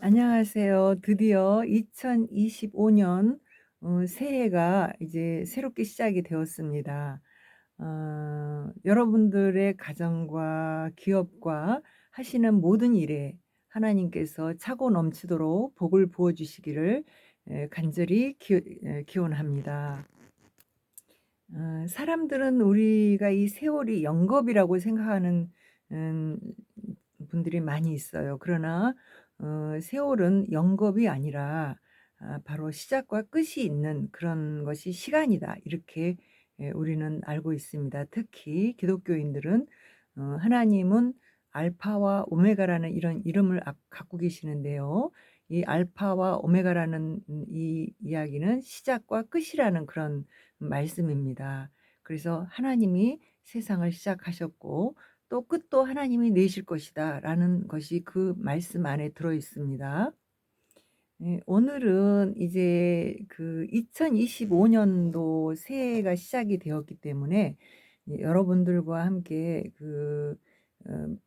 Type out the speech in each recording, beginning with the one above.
안녕하세요. 드디어 2025년 새해가 이제 새롭게 시작이 되었습니다. 여러분들의 가정과 기업과 하시는 모든 일에 하나님께서 차고 넘치도록 복을 부어 주시기를 간절히 기원합니다. 사람들은 우리가 이 세월이 영겁이라고 생각하는 음 분들이 많이 있어요. 그러나 세월은 영겁이 아니라 바로 시작과 끝이 있는 그런 것이 시간이다. 이렇게 우리는 알고 있습니다. 특히 기독교인들은 하나님은 알파와 오메가라는 이런 이름을 갖고 계시는데요. 이 알파와 오메가라는 이 이야기는 시작과 끝이라는 그런 말씀입니다. 그래서 하나님이 세상을 시작하셨고 또 끝도 하나님이 내실 것이다라는 것이 그 말씀 안에 들어 있습니다. 예, 오늘은 이제 그 2025 년도 새해가 시작이 되었기 때문에 여러분들과 함께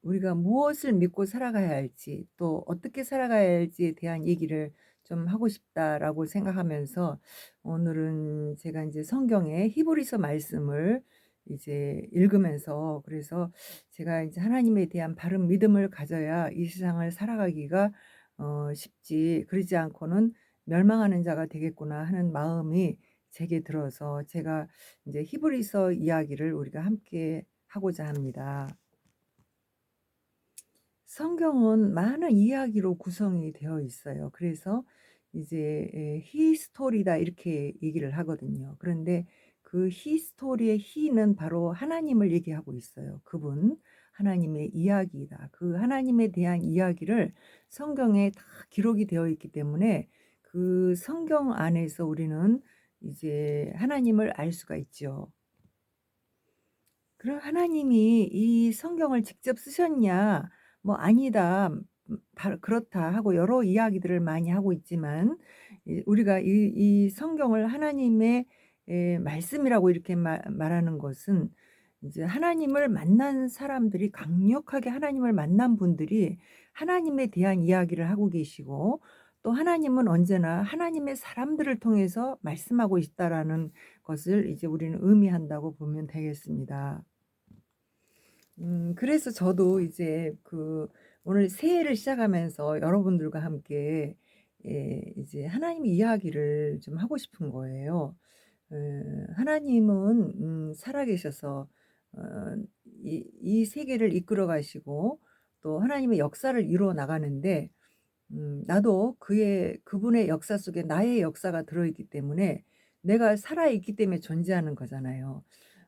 우리가 무엇을 믿고 살아가야 할지 또 어떻게 살아가야 할지에 대한 얘기를 좀 하고 싶다라고 생각하면서 오늘은 제가 이제 성경의 히브리서 말씀을 이제 읽으면서 그래서 제가 이제 하나님에 대한 바른 믿음을 가져야 이 세상을 살아가기가 쉽지 그러지 않고는 '멸망하는 자가 되겠구나.' 하는 마음이 제게 들어서 제가 이제 히브리서 이야기를 우리가 함께 하고자 합니다. 성경은 많은 이야기로 구성이 되어 있어요. 그래서 이제 히스토리다 이렇게 얘기를 하거든요. 그런데 그 히스토리의 히는 바로 하나님을 얘기하고 있어요. 그분 하나님의 이야기다. 그 하나님에 대한 이야기를 성경에 다 기록이 되어 있기 때문에 그 성경 안에서 우리는 이제 하나님을 알 수가 있죠. 그럼 하나님이 이 성경을 직접 쓰셨냐? 뭐 아니다. 그렇다 하고 여러 이야기들을 많이 하고 있지만 우리가 이 성경을 하나님의 말씀이라고 이렇게 말하는 것은 이제 하나님을 만난 사람들이 강력하게 하나님을 만난 분들이 하나님에 대한 이야기를 하고 계시고 또 하나님은 언제나 하나님의 사람들을 통해서 말씀하고 있다라는 것을 이제 우리는 의미한다고 보면 되겠습니다. 그래서 저도 이제 오늘 새해를 시작하면서 여러분들과 함께 이제 하나님 이야기를 좀 하고 싶은 거예요. 하나님은 살아계셔서 어 이 세계를 이끌어 가시고 또 하나님의 역사를 이루어 나가는데 나도 그분의 역사 속에 나의 역사가 들어 있기 때문에 내가 살아 있기 때문에 존재하는 거잖아요.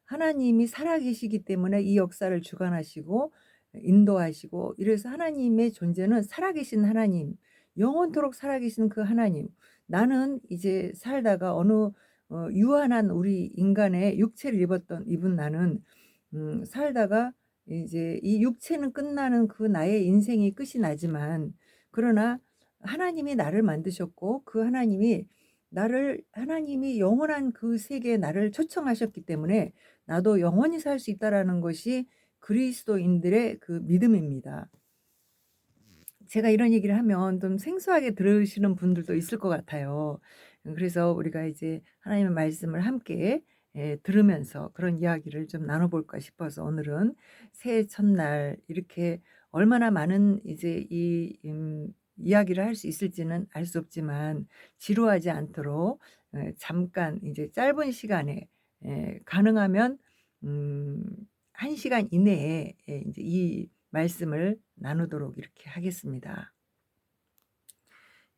하나님이 살아 계시기 때문에 이 역사를 주관하시고 인도하시고 이래서 하나님의 존재는 살아 계신 하나님, 영원토록 살아 계신 그 하나님. 나는 이제 살다가 어느 유한한 우리 인간의 육체를 입은 나는 살다가 이제 이 육체는 끝나는 그 나의 인생이 끝이 나지만 그러나 하나님이 나를 만드셨고 그 하나님이 영원한 그 세계에 나를 초청하셨기 때문에 나도 영원히 살 수 있다라는 것이 그리스도인들의 그 믿음입니다. 제가 이런 얘기를 하면 좀 생소하게 들으시는 분들도 있을 것 같아요. 그래서 우리가 이제 하나님의 말씀을 함께 들으면서 그런 이야기를 좀 나눠 볼까 싶어서 오늘은 새해 첫날 이렇게 얼마나 많은 이제 이야기를 할 수 있을지는 알 수 없지만 지루하지 않도록 잠깐 이제 짧은 시간에 가능하면 음 1 시간 이내에 인제 이 말씀을 나누도록 이렇게 하겠습니다.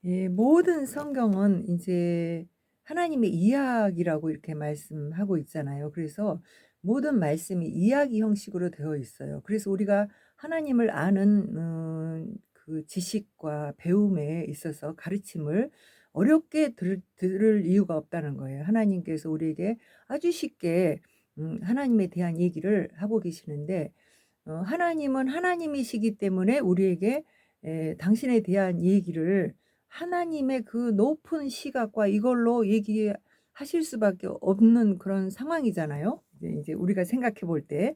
예, 모든 성경은 이제 하나님의 이야기라고 이렇게 말씀하고 있잖아요. 그래서 모든 말씀이 이야기 형식으로 되어 있어요. 그래서 우리가 하나님을 아는 그 지식과 배움에 있어서 가르침을 어렵게 들을 이유가 없다는 거예요. 하나님께서 우리에게 아주 쉽게 하나님에 대한 얘기를 하고 계시는데 하나님은 하나님이시기 때문에 우리에게 당신에 대한 얘기를 하나님의 그 높은 시각과 이걸로 얘기하실 수밖에 없는 그런 상황이잖아요. 이제 우리가 생각해 볼 때.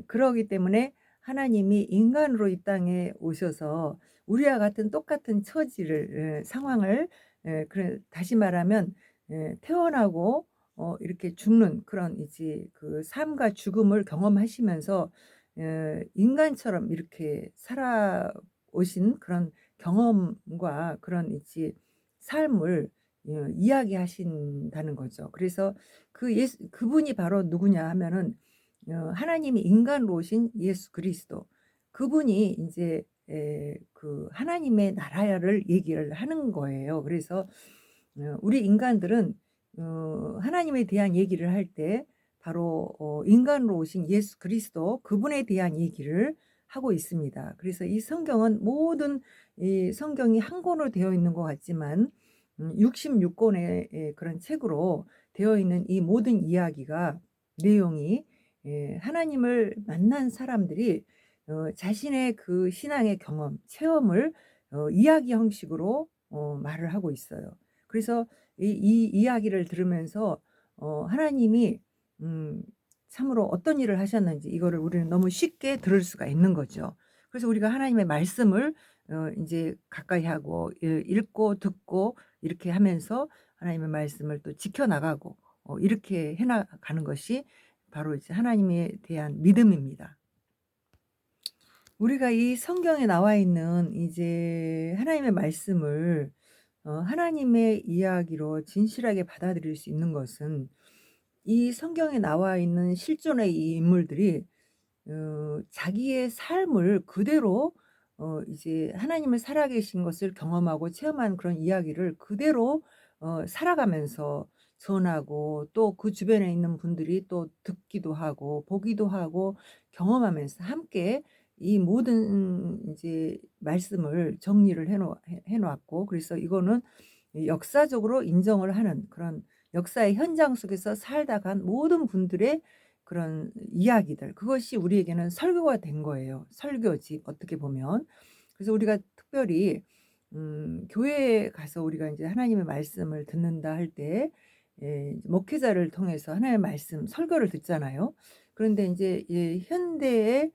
그러기 때문에 하나님이 인간으로 이 땅에 오셔서 우리와 같은 똑같은 처지를 상황을 그래 다시 말하면 태어나고 이렇게 죽는 그런 이제 그 삶과 죽음을 경험하시면서 인간처럼 이렇게 살아오신 그런 경험과 그런 이제 삶을 이야기하신다는 거죠. 그래서 그분이 바로 누구냐 하면은 하나님이 인간으로 오신 예수 그리스도. 그분이 인제 그 하나님의 나라를 얘기를 하는 거예요. 그래서 우리 인간들은 하나님에 대한 얘기를 할 때 바로 인간으로 오신 예수 그리스도 그분에 대한 얘기를 하고 있습니다. 그래서 이 성경은 모든 이 성경이 한 권으로 되어 있는 것 같지만 66 권의 그런 책으로 되어 있는 이 모든 이야기가 내용이 하나님을 만난 사람들이 자신의 그 신앙의 경험, 체험을 이야기 형식으로 말을 하고 있어요. 그래서 이 이야기를 들으면서 하나님이 음 참으로 어떤 일을 하셨는지 이거를 우리는 너무 쉽게 들을 수가 있는 거죠. 그래서 우리가 하나님의 말씀을 인제 가까이 하고 읽고 듣고 이렇게 하면서 하나님의 말씀을 또 지켜 나가고 이렇게 해 나가는 것이 바로 이제 하나님에 대한 믿음입니다. 우리가 이 성경에 나와 있는 이제 하나님의 말씀을 하나님의 이야기로 진실하게 받아들일 수 있는 것은 이 성경에 나와 있는 실존의 이 인물들이 자기의 삶을 그대로 이제 하나님을 살아계신 것을 경험하고 체험한 그런 이야기를 그대로 살아가면서 전하고 또 그 주변에 있는 분들이 또 듣기도 하고 보기도 하고 경험하면서 함께 이 모든 이제 말씀을 정리를 해 놓았고 그래서 이거는 이 역사적으로 인정을 하는 그런 역사의 현장 속에서 살다 간 모든 분들의 그런 이야기들 그것이 우리에게는 설교가 된 거예요. 설교지 어떻게 보면. 그래서 우리가 특별히 교회에 가서 우리가 인제 하나님의 말씀을 듣는다 할 때 이제 목회자를 통해서 하나님의 말씀 설교를 듣잖아요. 그런데 인제 현대의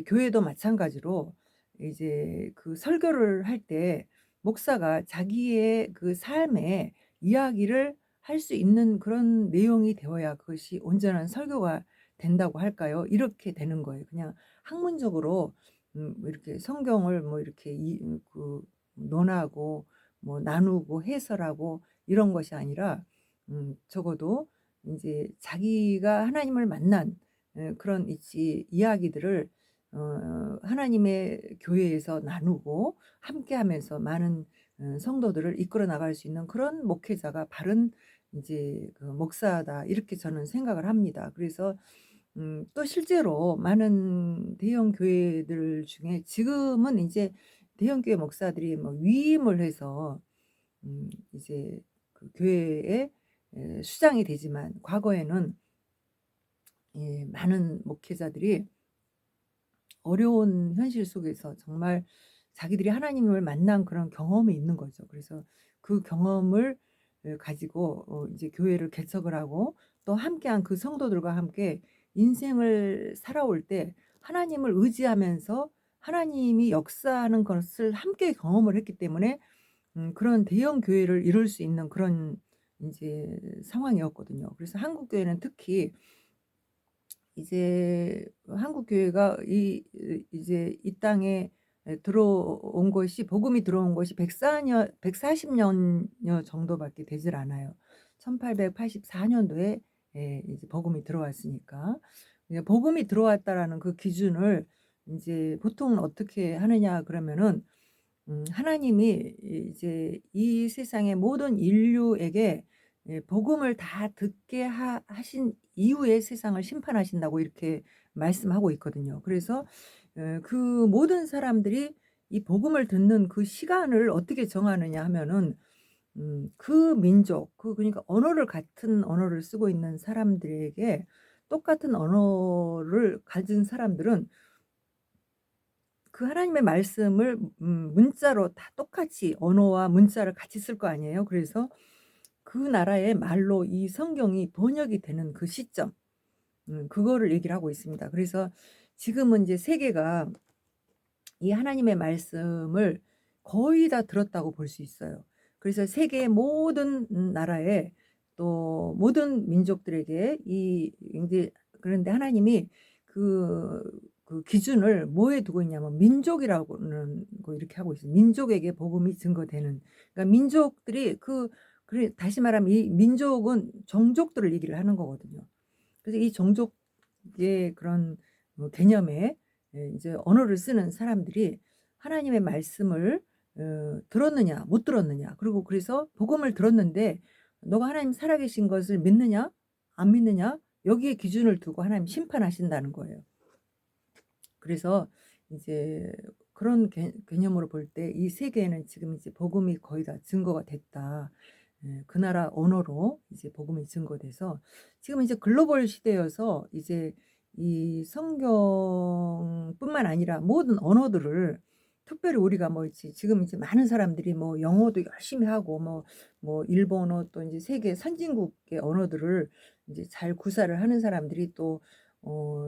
교회도 마찬가지로 이제 그 설교를 할 때 목사가 자기의 그 삶의 이야기를 할 수 있는 그런 내용이 되어야 그것이 온전한 설교가 된다고 할까요? 이렇게 되는 거예요. 그냥 학문적으로 뭐 이렇게 성경을 뭐 이렇게 논하고 뭐 나누고 해설하고 이런 것이 아니라 적어도 인제 자기가 하나님을 만난 그런 이야기들을 하나님의 교회에서 나누고 함께하면서 많은 성도들을 이끌어 나갈 수 있는 그런 목회자가 바른 인제 그 목사다 이렇게 저는 생각을 합니다. 그래서 또 실제로 많은 대형 교회들 중에 지금은 인제 대형 교회 목사들이 뭐 위임을 해서 이제 그 교회의 수장이 되지만 과거에는 많은 목회자들이 어려운 현실 속에서 정말 자기들이 하나님을 만난 그런 경험이 있는 거죠. 그래서 그 경험을 가지고 이제 교회를 개척을 하고 또 함께한 그 성도들과 함께 인생을 살아올 때 하나님을 의지하면서 하나님이 역사하는 것을 함께 경험을 했기 때문에 그런 대형 교회를 이룰 수 있는 그런 인제 상황이었거든요. 그래서 한국 교회는 특히 이제 한국 교회가 이제 이 땅에 들어온 것이 복음이 들어온 것이 140 년여 정도밖에 되질 않아요. 1884 년도에 이제 복음이 들어왔으니까. 이제 복음이 들어왔다라는 그 기준을 인제 보통은 어떻게 하느냐 그러면은 하나님이 이제 이 세상의 모든 인류에게 복음을 다 듣게 하신 이후에 세상을 심판하신다고 이렇게 말씀하고 있거든요. 그래서 그 모든 사람들이 이 복음을 듣는 그 시간을 어떻게 정하느냐 하면은 그 민족 그러니까 언어를 같은 언어를 쓰고 있는 사람들에게 똑같은 언어를 가진 사람들은 그 하나님의 말씀을 문자로 다 똑같이 언어와 문자를 같이 쓸 거 아니에요. 그래서 그 나라의 말로 이 성경이 번역이 되는 그 시점 그거를 얘기를 하고 있습니다. 그래서 지금은 이제 세계가 이 하나님의 말씀을 거의 다 들었다고 볼 수 있어요. 그래서 세계의 모든 나라에 또 모든 민족들에게 이 인제 그런데 하나님이 그 기준을 뭐에 두고 있냐면 민족이라고는 거 이렇게 하고 있어요. 민족에게 복음이 증거되는. 그러니까 민족들이 그래 다시 말하면 이 민족은 종족들을 얘기를 하는 거거든요. 그래서 이 종족의 그런 개념에 인제 언어를 쓰는 사람들이 하나님의 말씀을 들었느냐 못 들었느냐, 그리고 그래서 복음을 들었는데 "너가 하나님 살아계신 것을 믿느냐 안 믿느냐." 여기에 기준을 두고 하나님 심판하신다는 거예요. 그래서 이제 그런 개념으로 볼 때 이 세계에는 지금 이제 복음이 거의 다 증거가 됐다. 예, 그 나라 언어로 이제 복음이 증거돼서 지금 이제 글로벌 시대여서 이제 이 성경뿐만 아니라 모든 언어들을, 특별히 우리가 뭐 지금 이제 많은 사람들이 뭐 영어도 열심히 하고 뭐 일본어 또 이제 세계 선진국의 언어들을 이제 잘 구사를 하는 사람들이 또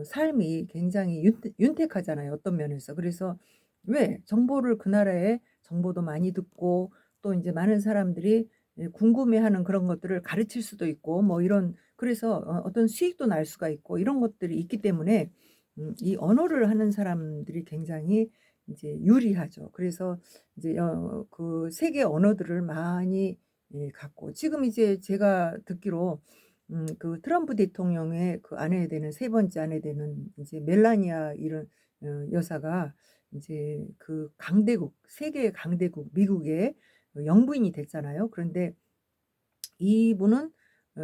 삶이 굉장히 윤택하잖아요, 어떤 면에서. 그래서 왜 정보를 그 나라의 정보도 많이 듣고 또 이제 많은 사람들이 궁금해하는 그런 것들을 가르칠 수도 있고 뭐 이런, 그래서 어떤 수익도 날 수가 있고 이런 것들이 있기 때문에 이 언어를 하는 사람들이 굉장히 이제 유리하죠. 그래서 이제 그 세계 언어들을 많이 갖고 지금 이제 제가 듣기로 그 트럼프 대통령의 그 아내 되는 세 번째 아내 되는 이제 멜라니아 이런 여사가 이제 그 강대국, 세계의 강대국 미국의 영부인이 됐잖아요. 그런데 이분은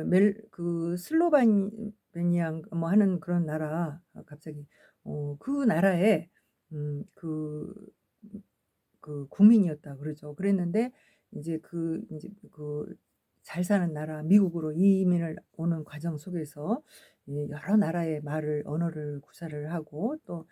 멜 그 슬로바니아 뭐 하는 그런 나라, 갑자기 그 나라의 그 국민이었다 그러죠. 그랬는데 인제 그 잘 사는 나라 미국으로 이민을 오는 과정 속에서 여러 나라의 말을 언어를 구사를 하고 또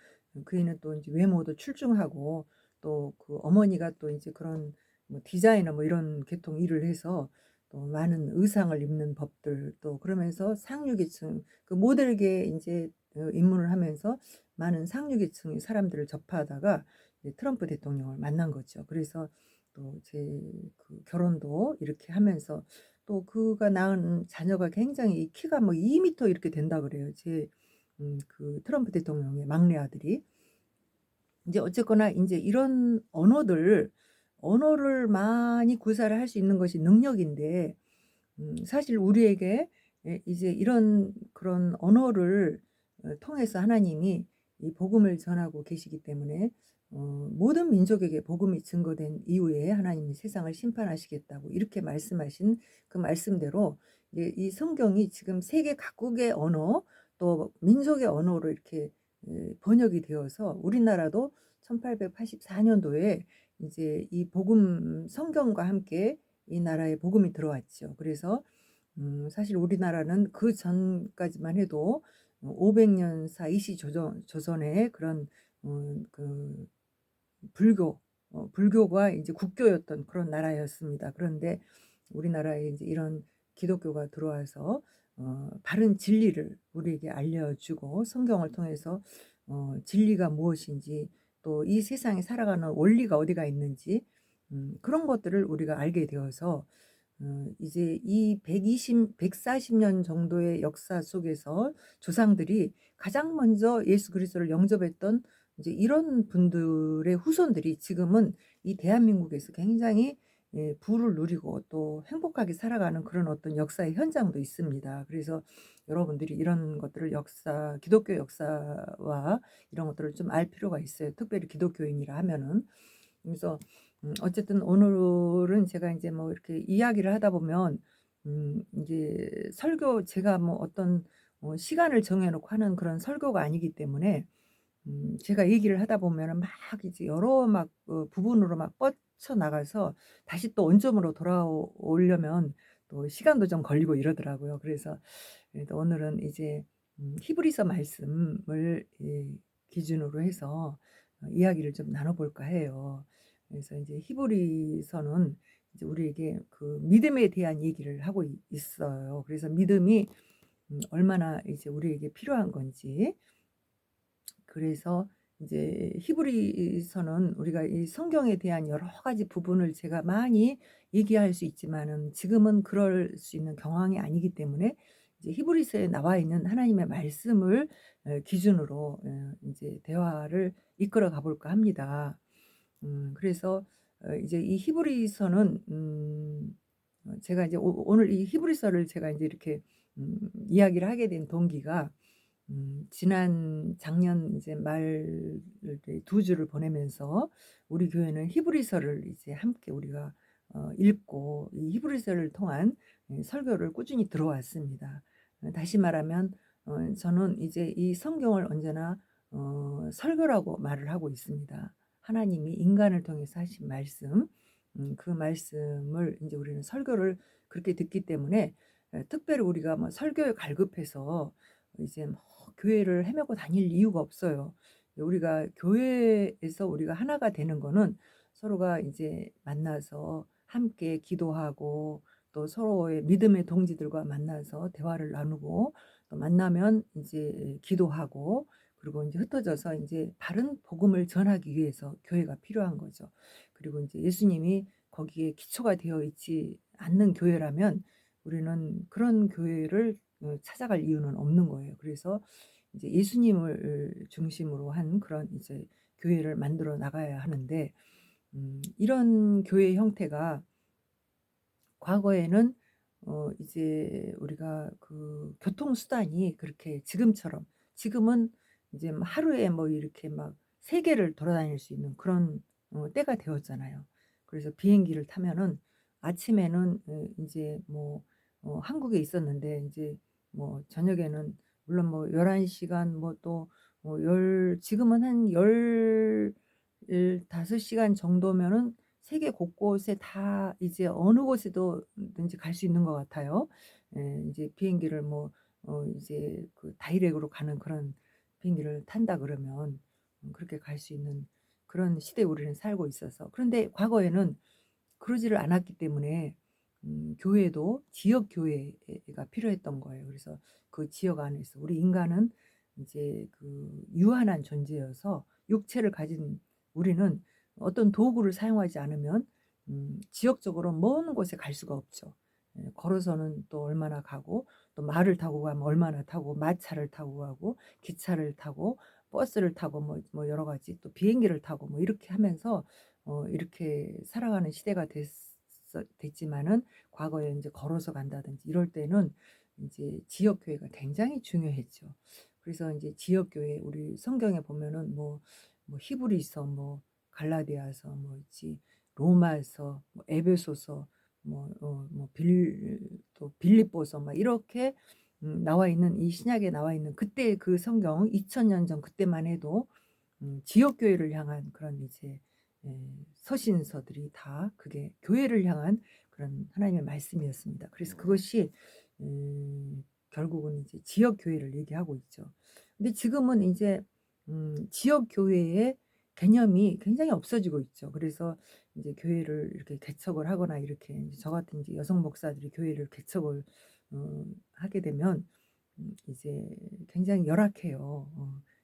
그 애는 또 인제 외모도 출중하고 또 그 어머니가 또 인제 그런 뭐 디자이너 뭐 이런 계통 일을 해서 또 많은 의상을 입는 법들, 또 그러면서 상류계층 그 모델계에 인제 입문을 하면서 많은 상류계층의 사람들을 접하다가 이제 트럼프 대통령을 만난 거죠. 그래서 또 제 그 결혼도 이렇게 하면서 또 그가 낳은 자녀가 굉장히 키가 뭐 2m 이렇게 된다 그래요. 제 그 트럼프 대통령의 막내 아들이. 인제 어쨌거나 인제 이런 언어를 많이 구사를 할 수 있는 것이 능력인데 사실 우리에게 이제 이런 그런 언어를 통해서 하나님이 이 복음을 전하고 계시기 때문에 모든 민족에게 복음이 증거된 이후에 하나님이 세상을 심판하시겠다고 이렇게 말씀하신 그 말씀대로 이제 이 성경이 지금 세계 각국의 언어 또 민족의 언어로 이렇게 번역이 되어서 우리나라도 1884 년도에 이제 이 복음 성경과 함께 이 나라에 복음이 들어왔죠. 그래서 사실 우리나라는 그전까지만 해도 500년 이시 조선의 그런 그 불교가 이제 국교였던 그런 나라였습니다. 그런데 우리나라에 이제 이런 기독교가 들어와서 바른 진리를 우리에게 알려주고 성경을 통해서 진리가 무엇인지 또 이 세상에 살아가는 원리가 어디가 있는지 그런 것들을 우리가 알게 되어서 이제 이 140년 정도의 역사 속에서 조상들이 가장 먼저 예수 그리스도를 영접했던 이제 이런 분들의 후손들이 지금은 이 대한민국에서 굉장히 부를 누리고 또 행복하게 살아가는 그런 어떤 역사의 현장도 있습니다. 그래서 여러분들이 이런 것들을 기독교 역사와 이런 것들을 좀 알 필요가 있어요. 특별히 기독교인이라 하면은. 그래서 어쨌든 오늘은 제가 인제 뭐 이렇게 이야기를 하다 보면 인제 설교, 제가 뭐 어떤 시간을 정해 놓고 하는 그런 설교가 아니기 때문에 제가 얘기를 하다 보면은 막 이제 여러 막 부분으로 막 뻗쳐나가서 다시 또 원점으로 돌아오려면 또 시간도 좀 걸리고 이러더라고요. 그래서 오늘은 이제 히브리서 말씀을 기준으로 해서 이야기를 좀 나눠 볼까 해요. 그래서 인제 히브리서는 이제 우리에게 그 믿음에 대한 얘기를 하고 있어요. 그래서 믿음이 얼마나 이제 우리에게 필요한 건지, 그래서 이제 히브리서는 우리가 이 성경에 대한 여러 가지 부분을 제가 많이 얘기할 수 있지만은 지금은 그럴 수 있는 경황이 아니기 때문에 이제 히브리서에 나와 있는 하나님의 말씀을 기준으로 인제 대화를 이끌어 가 볼까 합니다. 그래서 이제 이 히브리서는 제가 이제 오늘 이 히브리서를 제가 인제 이렇게 이야기를 하게 된 동기가 지난 작년 이제 말 이렇게 두 주를 보내면서 우리 교회는 히브리서를 이제 함께 우리가 읽고 이 히브리서를 통한 설교를 꾸준히 들어왔습니다. 다시 말하면 저는 이제 이 성경을 언제나 설교라고 말을 하고 있습니다. 하나님이 인간을 통해서 하신 말씀, 그 말씀을 이제 우리는 설교를 그렇게 듣기 때문에 특별히 우리가 뭐 설교에 갈급해서 이제 뭐 교회를 헤매고 다닐 이유가 없어요. 우리가 교회에서 우리가 하나가 되는 거는 서로가 이제 만나서 함께 기도하고 또 서로의 믿음의 동지들과 만나서 대화를 나누고 또 만나면 이제 기도하고 그리고 이제 흩어져서 이제 바른 복음을 전하기 위해서 교회가 필요한 거죠. 그리고 이제 예수님이 거기에 기초가 되어 있지 않는 교회라면 우리는 그런 교회를 찾아갈 이유는 없는 거예요. 그래서 이제 예수님을 중심으로 한 그런 이제 교회를 만들어 나가야 하는데 이런 교회 형태가 과거에는 이제 우리가 그 교통수단이 그렇게 지금처럼 지금은 이제 뭐 하루에 뭐 이렇게 막 세계를 돌아다닐 수 있는 그런 때가 되었잖아요. 그래서 비행기를 타면은 아침에는 인제 뭐 한국에 있었는데 인제 뭐 저녁에는 물론 뭐 11 시간 뭐 또 지금은 한 15 시간 정도면은 세계 곳곳에 다 이제 어느 곳에도 든지 갈 수 있는 것 같아요. 예 인제 비행기를 뭐 이제 그 다이렉트로 가는 그런 비행기를 탄다 그러면 그렇게 갈 수 있는 그런 시대에 우리는 살고 있어서 그런데 과거에는 그러지를 않았기 때문에 교회도 지역 교회가 필요했던 거예요. 그래서 그 지역 안에서 우리 인간은 이제 그 유한한 존재여서 육체를 가진 우리는 어떤 도구를 사용하지 않으면 지역적으로 먼 곳에 갈 수가 없죠. 걸어서는 또 얼마나 가고 또 말을 타고 가면 얼마나 타고 마차를 타고 가고 기차를 타고 버스를 타고 뭐 여러 가지 또 비행기를 타고 뭐 이렇게 하면서 이렇게 살아가는 시대가 됐지만은 과거에 인제 걸어서 간다든지 이럴 때는 인제 지역 교회가 굉장히 중요했죠. 그래서 인제 지역 교회 우리 성경에 보면은 뭐 히브리서 뭐 갈라디아서 뭐 있지 로마서 뭐 에베소서 또 빌립보서 막 이렇게 나와 있는 이 신약에 나와 있는 그때 그 성경 2000년 전 그때만 해도 지역 교회를 향한 그런 이제 서신서들이 다 그게 교회를 향한 그런 하나님의 말씀이었습니다. 그래서 그것이 결국은 이제 지역 교회를 얘기하고 있죠. 근데 지금은 이제 지역 교회의 개념이 굉장히 없어지고 있죠. 그래서 이제 교회를 이렇게 개척을 하거나 이렇게 이제 저 같은 이제 여성 목사들이 교회를 개척을 하게 되면 이제 굉장히 열악해요.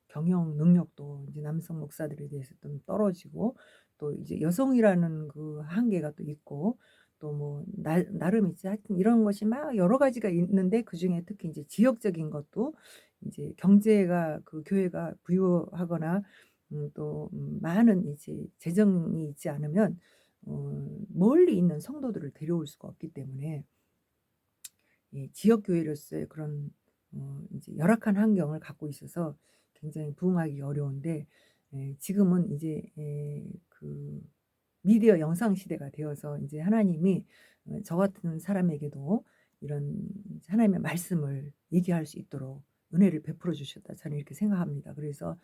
경영 능력도 이제 남성 목사들에 대해서 좀 떨어지고 또 이제 여성이라는 그 한계가 또 있고 또 뭐 나름 이제 하여튼 이런 것이 막 여러 가지가 있는데 그중에 특히 이제 지역적인 것도 이제 경제가 그 교회가 부유하거나 또 많은 이제 재정이 있지 않으면 멀리 있는 성도들을 데려올 수가 없기 때문에 예 지역 교회로서의 그런 이제 열악한 환경을 갖고 있어서 굉장히 부응하기 어려운데 지금은 이제 그 미디어 영상 시대가 되어서 이제 하나님이 저 같은 사람에게도 이런 하나님의 말씀을 얘기할 수 있도록 은혜를 베풀어 주셨다. 저는 이렇게 생각합니다. 그래서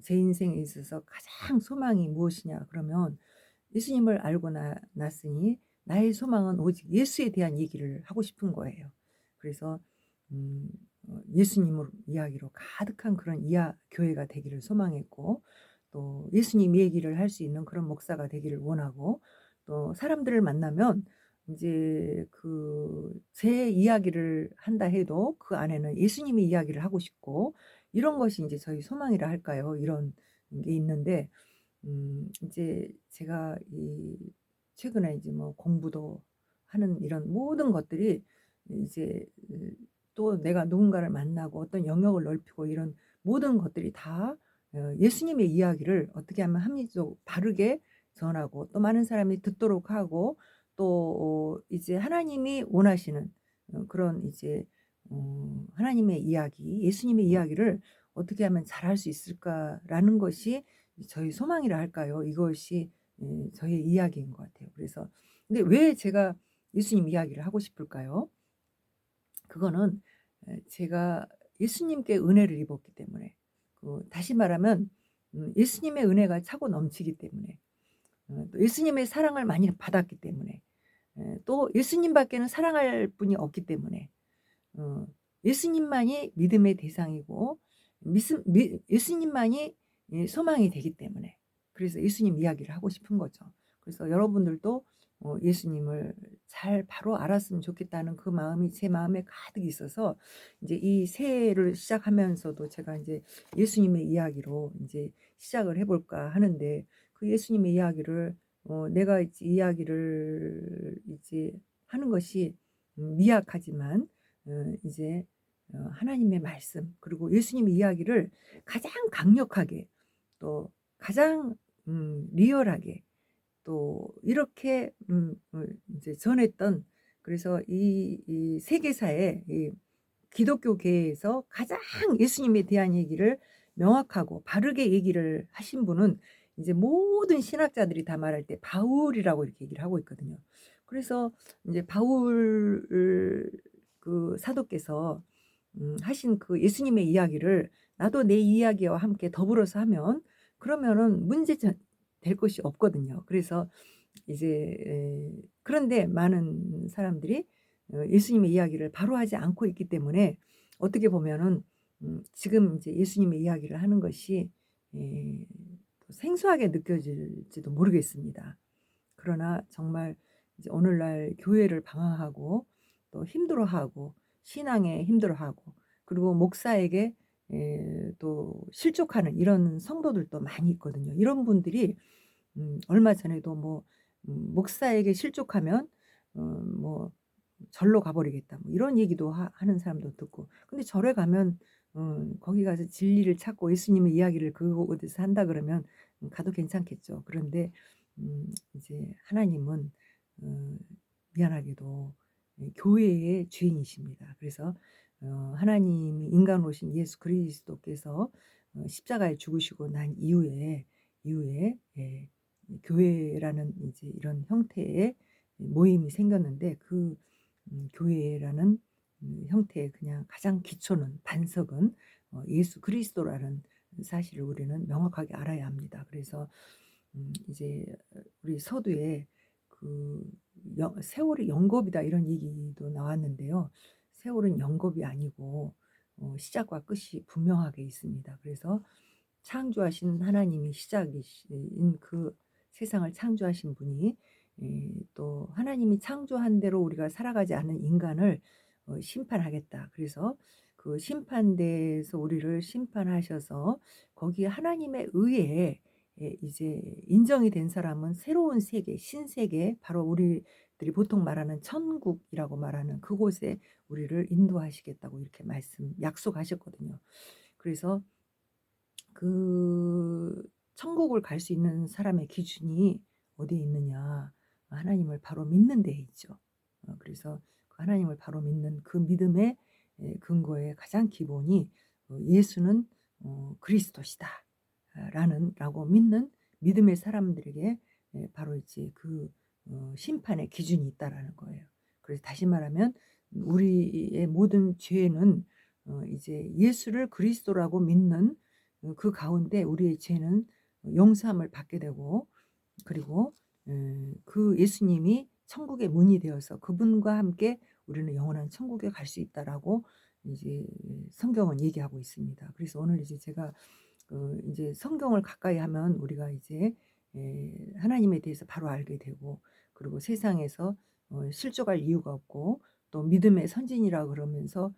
제 인생에 있어서 가장 소망이 무엇이냐 그러면 예수님을 알고 났으니 나의 소망은 오직 예수에 대한 얘기를 하고 싶은 거예요. 그래서 음 예수님을 이야기로 가득한 그런 교회가 되기를 소망했고 또 예수님 얘기를 할 수 있는 그런 목사가 되기를 원하고 또 사람들을 만나면 이제 그 제 이야기를 한다 해도 그 안에는 예수님의 이야기를 하고 싶고 이런 것이 이제 저희 소망이라 할까요? 이런 게 있는데 이제 제가 이 최근에 이제 뭐 공부도 하는 이런 모든 것들이 이제 또 내가 누군가를 만나고 어떤 영역을 넓히고 이런 모든 것들이 다 예수님의 이야기를 어떻게 하면 합리적 바르게 전하고 또 많은 사람이 듣도록 하고 또 이제 하나님이 원하시는 그런 이제 하나님의 이야기, 예수님의 이야기를 어떻게 하면 잘할 수 있을까라는 것이 저희 소망이라 할까요? 이것이 저의 이야기인 것 같아요. 그래서 근데 왜 제가 예수님 이야기를 하고 싶을까요? 그거는 제가 예수님께 은혜를 입었기 때문에 다시 말하면 예수님의 은혜가 차고 넘치기 때문에 또 예수님의 사랑을 많이 받았기 때문에 또 예수님밖에는 사랑할 분이 없기 때문에 어 예수님만이 믿음의 대상이고 예수님만이 소망이 되기 때문에 그래서 예수님 이야기를 하고 싶은 거죠. 그래서 여러분들도 예수님을 잘 바로 알았으면 좋겠다는 그 마음이 제 마음에 가득 있어서 이제 이 새해를 시작하면서도 제가 이제 예수님의 이야기로 이제 시작을 해 볼까 하는데 그 예수님의 이야기를 내가 이제 이야기를 이제 하는 것이 미약하지만 이제 하나님의 말씀 그리고 예수님의 이야기를 가장 강력하게 또 가장 리얼하게 또 이렇게 이제 전했던 그래서 이 세계사의 이 기독교계에서 가장 예수님에 대한 얘기를 명확하고 바르게 얘기를 하신 분은 이제 모든 신학자들이 다 말할 때 바울이라고 이렇게 얘기를 하고 있거든요. 그래서 이제 바울 그 사도께서 하신 그 예수님의 이야기를 나도 내 이야기와 함께 더불어서 하면 그러면은 될 것이 없거든요. 그래서 이제 그런데 많은 사람들이 예수님의 이야기를 바로 하지 않고 있기 때문에 어떻게 보면은 지금 이제 예수님의 이야기를 하는 것이 예 생소하게 느껴질지도 모르겠습니다. 그러나 정말 이제 오늘날 교회를 방황하고 또 힘들어하고 신앙에 힘들어하고 그리고 목사에게 또 실족하는 이런 성도들도 많이 있거든요. 이런 분들이 얼마 전에도 뭐 목사에게 실족하면 뭐 절로 가 버리겠다 뭐 이런 얘기도 하는 사람도 듣고 근데 절에 가면 거기 가서 진리를 찾고 예수님의 이야기를 그곳에서 한다 그러면 가도 괜찮겠죠. 그런데 이제 하나님은 어 미안하게도 교회의 주인이십니다. 그래서 하나님이 인간으로 오신 예수 그리스도께서 십자가에 죽으시고 난 이후에 교회라는 이제 이런 형태의 모임이 생겼는데 그 교회라는 형태의 그냥 가장 기초는 반석은 예수 그리스도라는 사실을 우리는 명확하게 알아야 합니다. 그래서 이제 우리 서두에 그 세월이 영겁이다 이런 얘기도 나왔는데요. 세월은 영겁이 아니고 시작과 끝이 분명하게 있습니다. 그래서 창조하신 하나님이 시작이신 그 세상을 창조하신 분이 또 하나님이 창조한 대로 우리가 살아가지 않는 인간을 심판하겠다. 그래서 그 심판대에서 우리를 심판하셔서 거기에 하나님의 의에 이제 인정이 된 사람은 새로운 세계, 신세계 바로 우리들이 보통 말하는 천국이라고 말하는 그곳에 우리를 인도하시겠다고 이렇게 약속하셨거든요. 그래서 그 천국을 갈 수 있는 사람의 기준이 어디에 있느냐? 하나님을 바로 믿는 데에 있죠. 그래서 그 하나님을 바로 믿는 그 믿음의 근거의 가장 기본이 예수는 그리스도시다. 라고 믿는 믿음의 사람들에게 바로 이제 그 심판의 기준이 있다라는 거예요. 그래서 다시 말하면 우리의 모든 죄는 이제 예수를 그리스도라고 믿는 그 가운데 우리의 죄는 용서함을 받게 되고 그리고 그 예수님이 천국의 문이 되어서 그분과 함께 우리는 영원한 천국에 갈 수 있다라고 이제 성경은 얘기하고 있습니다. 그래서 오늘 이제 제가 이제 성경을 가까이 하면 우리가 이제 하나님에 대해서 바로 알게 되고 그리고 세상에서 실족할 이유가 없고 또 믿음의 선진이라 그러면서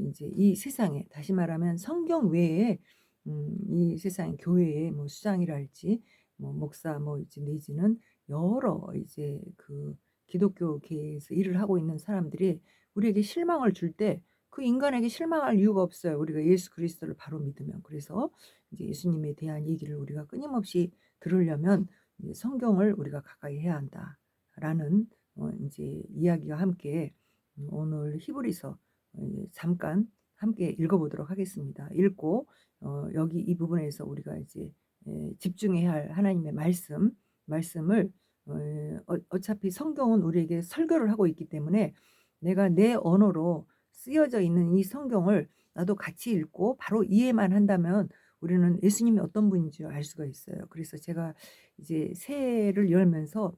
이제 이 세상에 다시 말하면 성경 외에 이 세상의 교회의 뭐 수장이랄지 뭐 목사 뭐 이제 내지는 여러 이제 그 기독교계에서 일을 하고 있는 사람들이 우리에게 실망을 줄 때 그 인간에게 실망할 이유가 없어요. 우리가 예수 그리스도를 바로 믿으면. 그래서 이제 예수님에 대한 얘기를 우리가 끊임없이 들으려면 이제 성경을 우리가 가까이 해야 한다라는 인제 이야기와 함께 오늘 히브리서 잠깐 함께 읽어 보도록 하겠습니다. 읽고 여기 이 부분에서 우리가 이제 집중해야 할 하나님의 말씀을 어차피 성경은 우리에게 설교를 하고 있기 때문에 내가 내 언어로 쓰여져 있는 이 성경을 나도 같이 읽고 바로 이해만 한다면 우리는 예수님이 어떤 분인지 알 수가 있어요. 그래서 제가 이제 새해를 열면서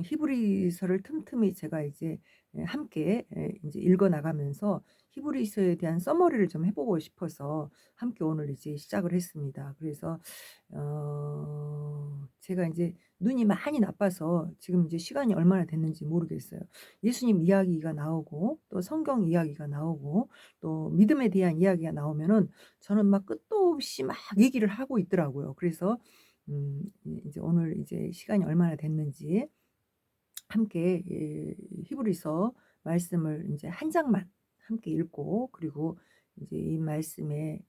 히브리서를 틈틈이 제가 이제 함께 인제 읽어 나가면서 히브리서에 대한 서머리를 좀 해 보고 싶어서 함께 오늘 이제 시작을 했습니다. 그래서 제가 인제 눈이 많이 나빠서 지금 이제 시간이 얼마나 됐는지 모르겠어요. 예수님 이야기가 나오고 또 성경 이야기가 나오고 또 믿음에 대한 이야기가 나오면은 저는 막 끝도 없이 막 얘기를 하고 있더라고요. 그래서 이제 오늘 이제 시간이 얼마나 됐는지 함께 히브리서 말씀을 인제 한 장만 함께 읽고 그리고 이제 이 말씀의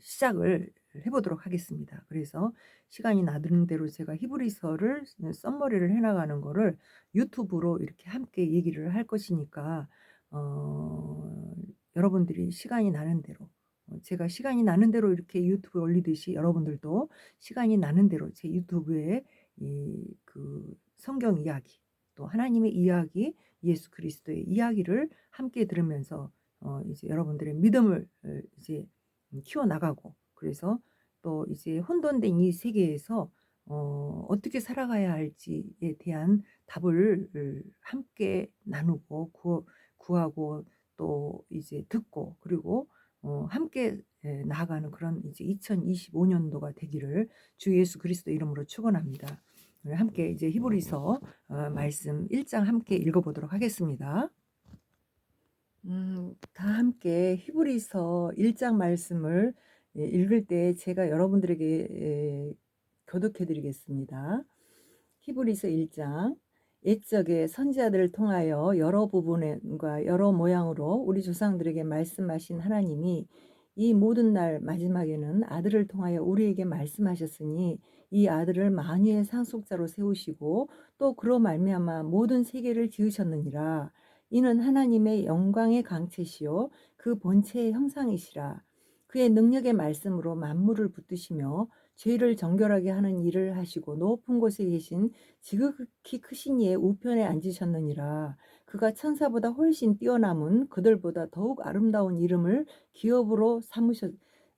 시작을 해 보도록 하겠습니다. 그래서 시간이 나는 대로 제가 히브리서를 써머리를 해 나가는 거를 유튜브로 이렇게 함께 얘기를 할 것이니까 어 여러분들이 시간이 나는 대로 제가 시간이 나는 대로 이렇게 유튜브에 올리듯이 여러분들도 시간이 나는 대로 제 유튜브에 그 성경 이야기 또 하나님의 이야기, 예수 그리스도의 이야기를 함께 들으면서 이제 여러분들의 믿음을 이제 키워 나가고 그래서 또 이제 혼돈된 이 세계에서 어떻게 살아가야 할지에 대한 답을 함께 나누고 구하고 또 이제 듣고 그리고 함께 나아가는 그런 이제 2025 년도가 되기를 주 예수 그리스도 이름으로 축원합니다. 함께 이제 히브리서 말씀 1장 함께 읽어 보도록 하겠습니다. 다 함께 히브리서 1장 말씀을 읽을 때 제가 여러분들에게 교독해 드리겠습니다. 히브리서 1장 옛적에 선지자들을 통하여 여러 부분과 여러 모양으로 우리 조상들에게 말씀하신 하나님이 이 모든 날 마지막에는 아들을 통하여 우리에게 말씀하셨으니 이 아들을 만유의 상속자로 세우시고 또 그로 말미암아 모든 세계를 지으셨느니라. 이는 하나님의 영광의 강체시요 그 본체의 형상이시라. 그의 능력의 말씀으로 만물을 붙드시며 죄를 정결하게 하는 일을 하시고 높은 곳에 계신 지극히 크신 이의 우편에 앉으셨느니라. 그가 천사보다 훨씬 뛰어남은 그들보다 더욱 아름다운 이름을 기업으로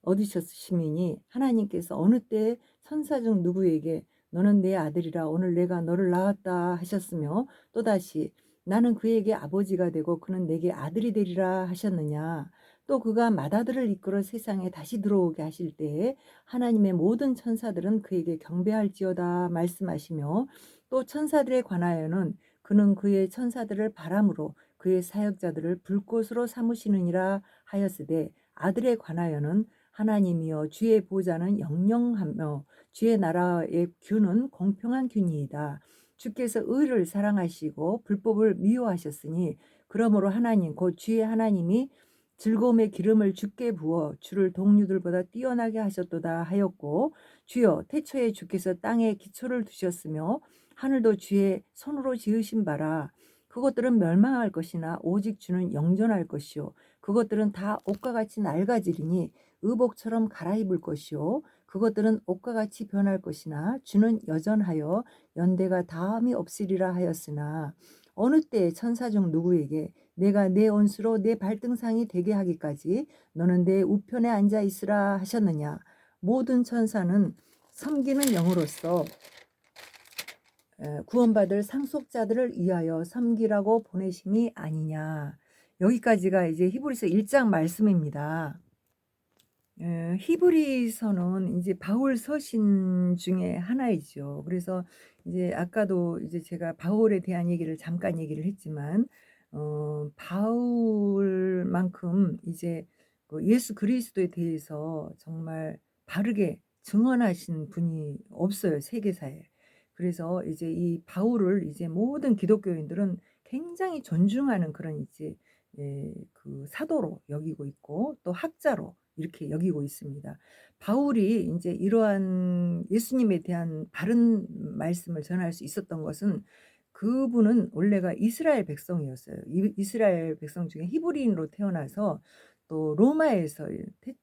얻으셨음이니 하나님께서 어느 때에 천사 중 누구에게 너는 내 아들이라 오늘 내가 너를 낳았다 하셨으며 또다시 나는 그에게 아버지가 되고 그는 내게 아들이 되리라 하셨느냐. 또 그가 맏아들을 이끌어 세상에 다시 들어오게 하실 때에 하나님의 모든 천사들은 그에게 경배할지어다 말씀하시며 또 천사들에 관하여는 그는 그의 천사들을 바람으로 그의 사역자들을 불꽃으로 삼으시느니라 하였으되 아들에 관하여는 하나님이여 주의 보좌는 영영하며 주의 나라의 균은 공평한 균이이다. 주께서 의를 사랑하시고 불법을 미워하셨으니 그러므로 하나님 곧 주의 하나님이 즐거움의 기름을 주께 부어 주를 동류들보다 뛰어나게 하셨도다 하였고 주여 태초에 주께서 땅에 기초를 두셨으며 하늘도 주의 손으로 지으신 바라. 그것들은 멸망할 것이나 오직 주는 영존할 것이요 그것들은 다 옷과 같이 낡아지리니 의복처럼 갈아입을 것이요 그것들은 옷과 같이 변할 것이나 주는 여전하여 연대가 다함이 없으리라 하였으나 어느 때에 천사 중 누구에게 내가 내 원수로 내 발등상이 되게 하기까지 너는 내 우편에 앉아 있으라 하셨느냐. 모든 천사는 섬기는 영으로서 구원받을 상속자들을 위하여 섬기라고 보내심이 아니냐. 여기까지가 이제 히브리서 1장 말씀입니다. 히브리서는 이제 바울 서신 중에 하나이죠. 그래서 이제 아까도 이제 제가 바울에 대한 얘기를 잠깐 얘기를 했지만 바울만큼 이제 그 예수 그리스도에 대해서 정말 바르게 증언하신 분이 없어요, 세계사에. 그래서 이제 이 바울을 이제 모든 기독교인들은 굉장히 존중하는 그런 이제 그 사도로 여기고 있고 또 학자로 이렇게 여기고 있습니다. 바울이 인제 이러한 예수님에 대한 바른 말씀을 전할 수 있었던 것은 그분은 원래가 이스라엘 백성이었어요. 이 이스라엘 백성 중에 히브리인으로 태어나서 또 로마에서 이제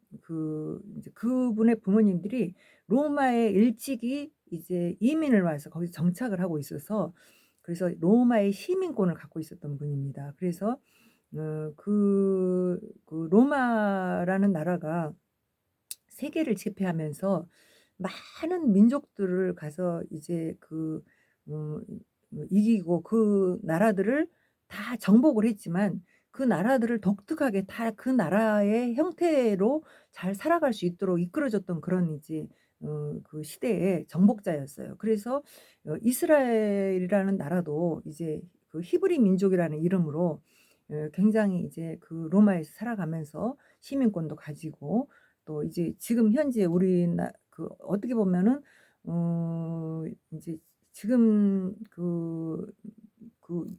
그분의 부모님들이 로마에 일찍이 이제 이민을 와서 거기서 정착을 하고 있어서 그래서 로마의 시민권을 갖고 있었던 분입니다. 그래서 그 로마라는 나라가 세계를 제패하면서 많은 민족들을 가서 이제 어 이기고 그 나라들을 다 정복을 했지만 그 나라들을 독특하게 다 그 나라의 형태로 잘 살아갈 수 있도록 이끌어 줬던 그런 이제 그 시대의 정복자였어요. 그래서 이스라엘이라는 나라도 이제 그 히브리 민족이라는 이름으로 굉장히 이제 그 로마에서 살아가면서 시민권도 가지고 또 이제 지금 현재 그 어떻게 보면은 인제 지금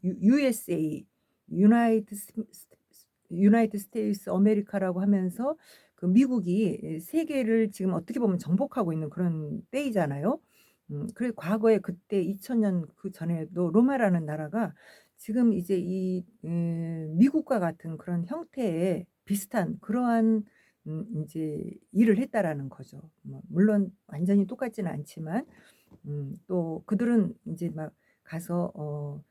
USA 유나이티드 스테이트 어메리카라고 하면서 그 미국이 세계를 지금 어떻게 보면 정복하고 있는 그런 때이잖아요. 그래 과거에 그때 2000년 그전에도 로마라는 나라가 지금 이제 미국과 같은 그런 형태의 비슷한 그러한 인제 일을 했다라는 거죠. 뭐 물론 완전히 똑같지는 않지만 또 그들은 인제 막 가서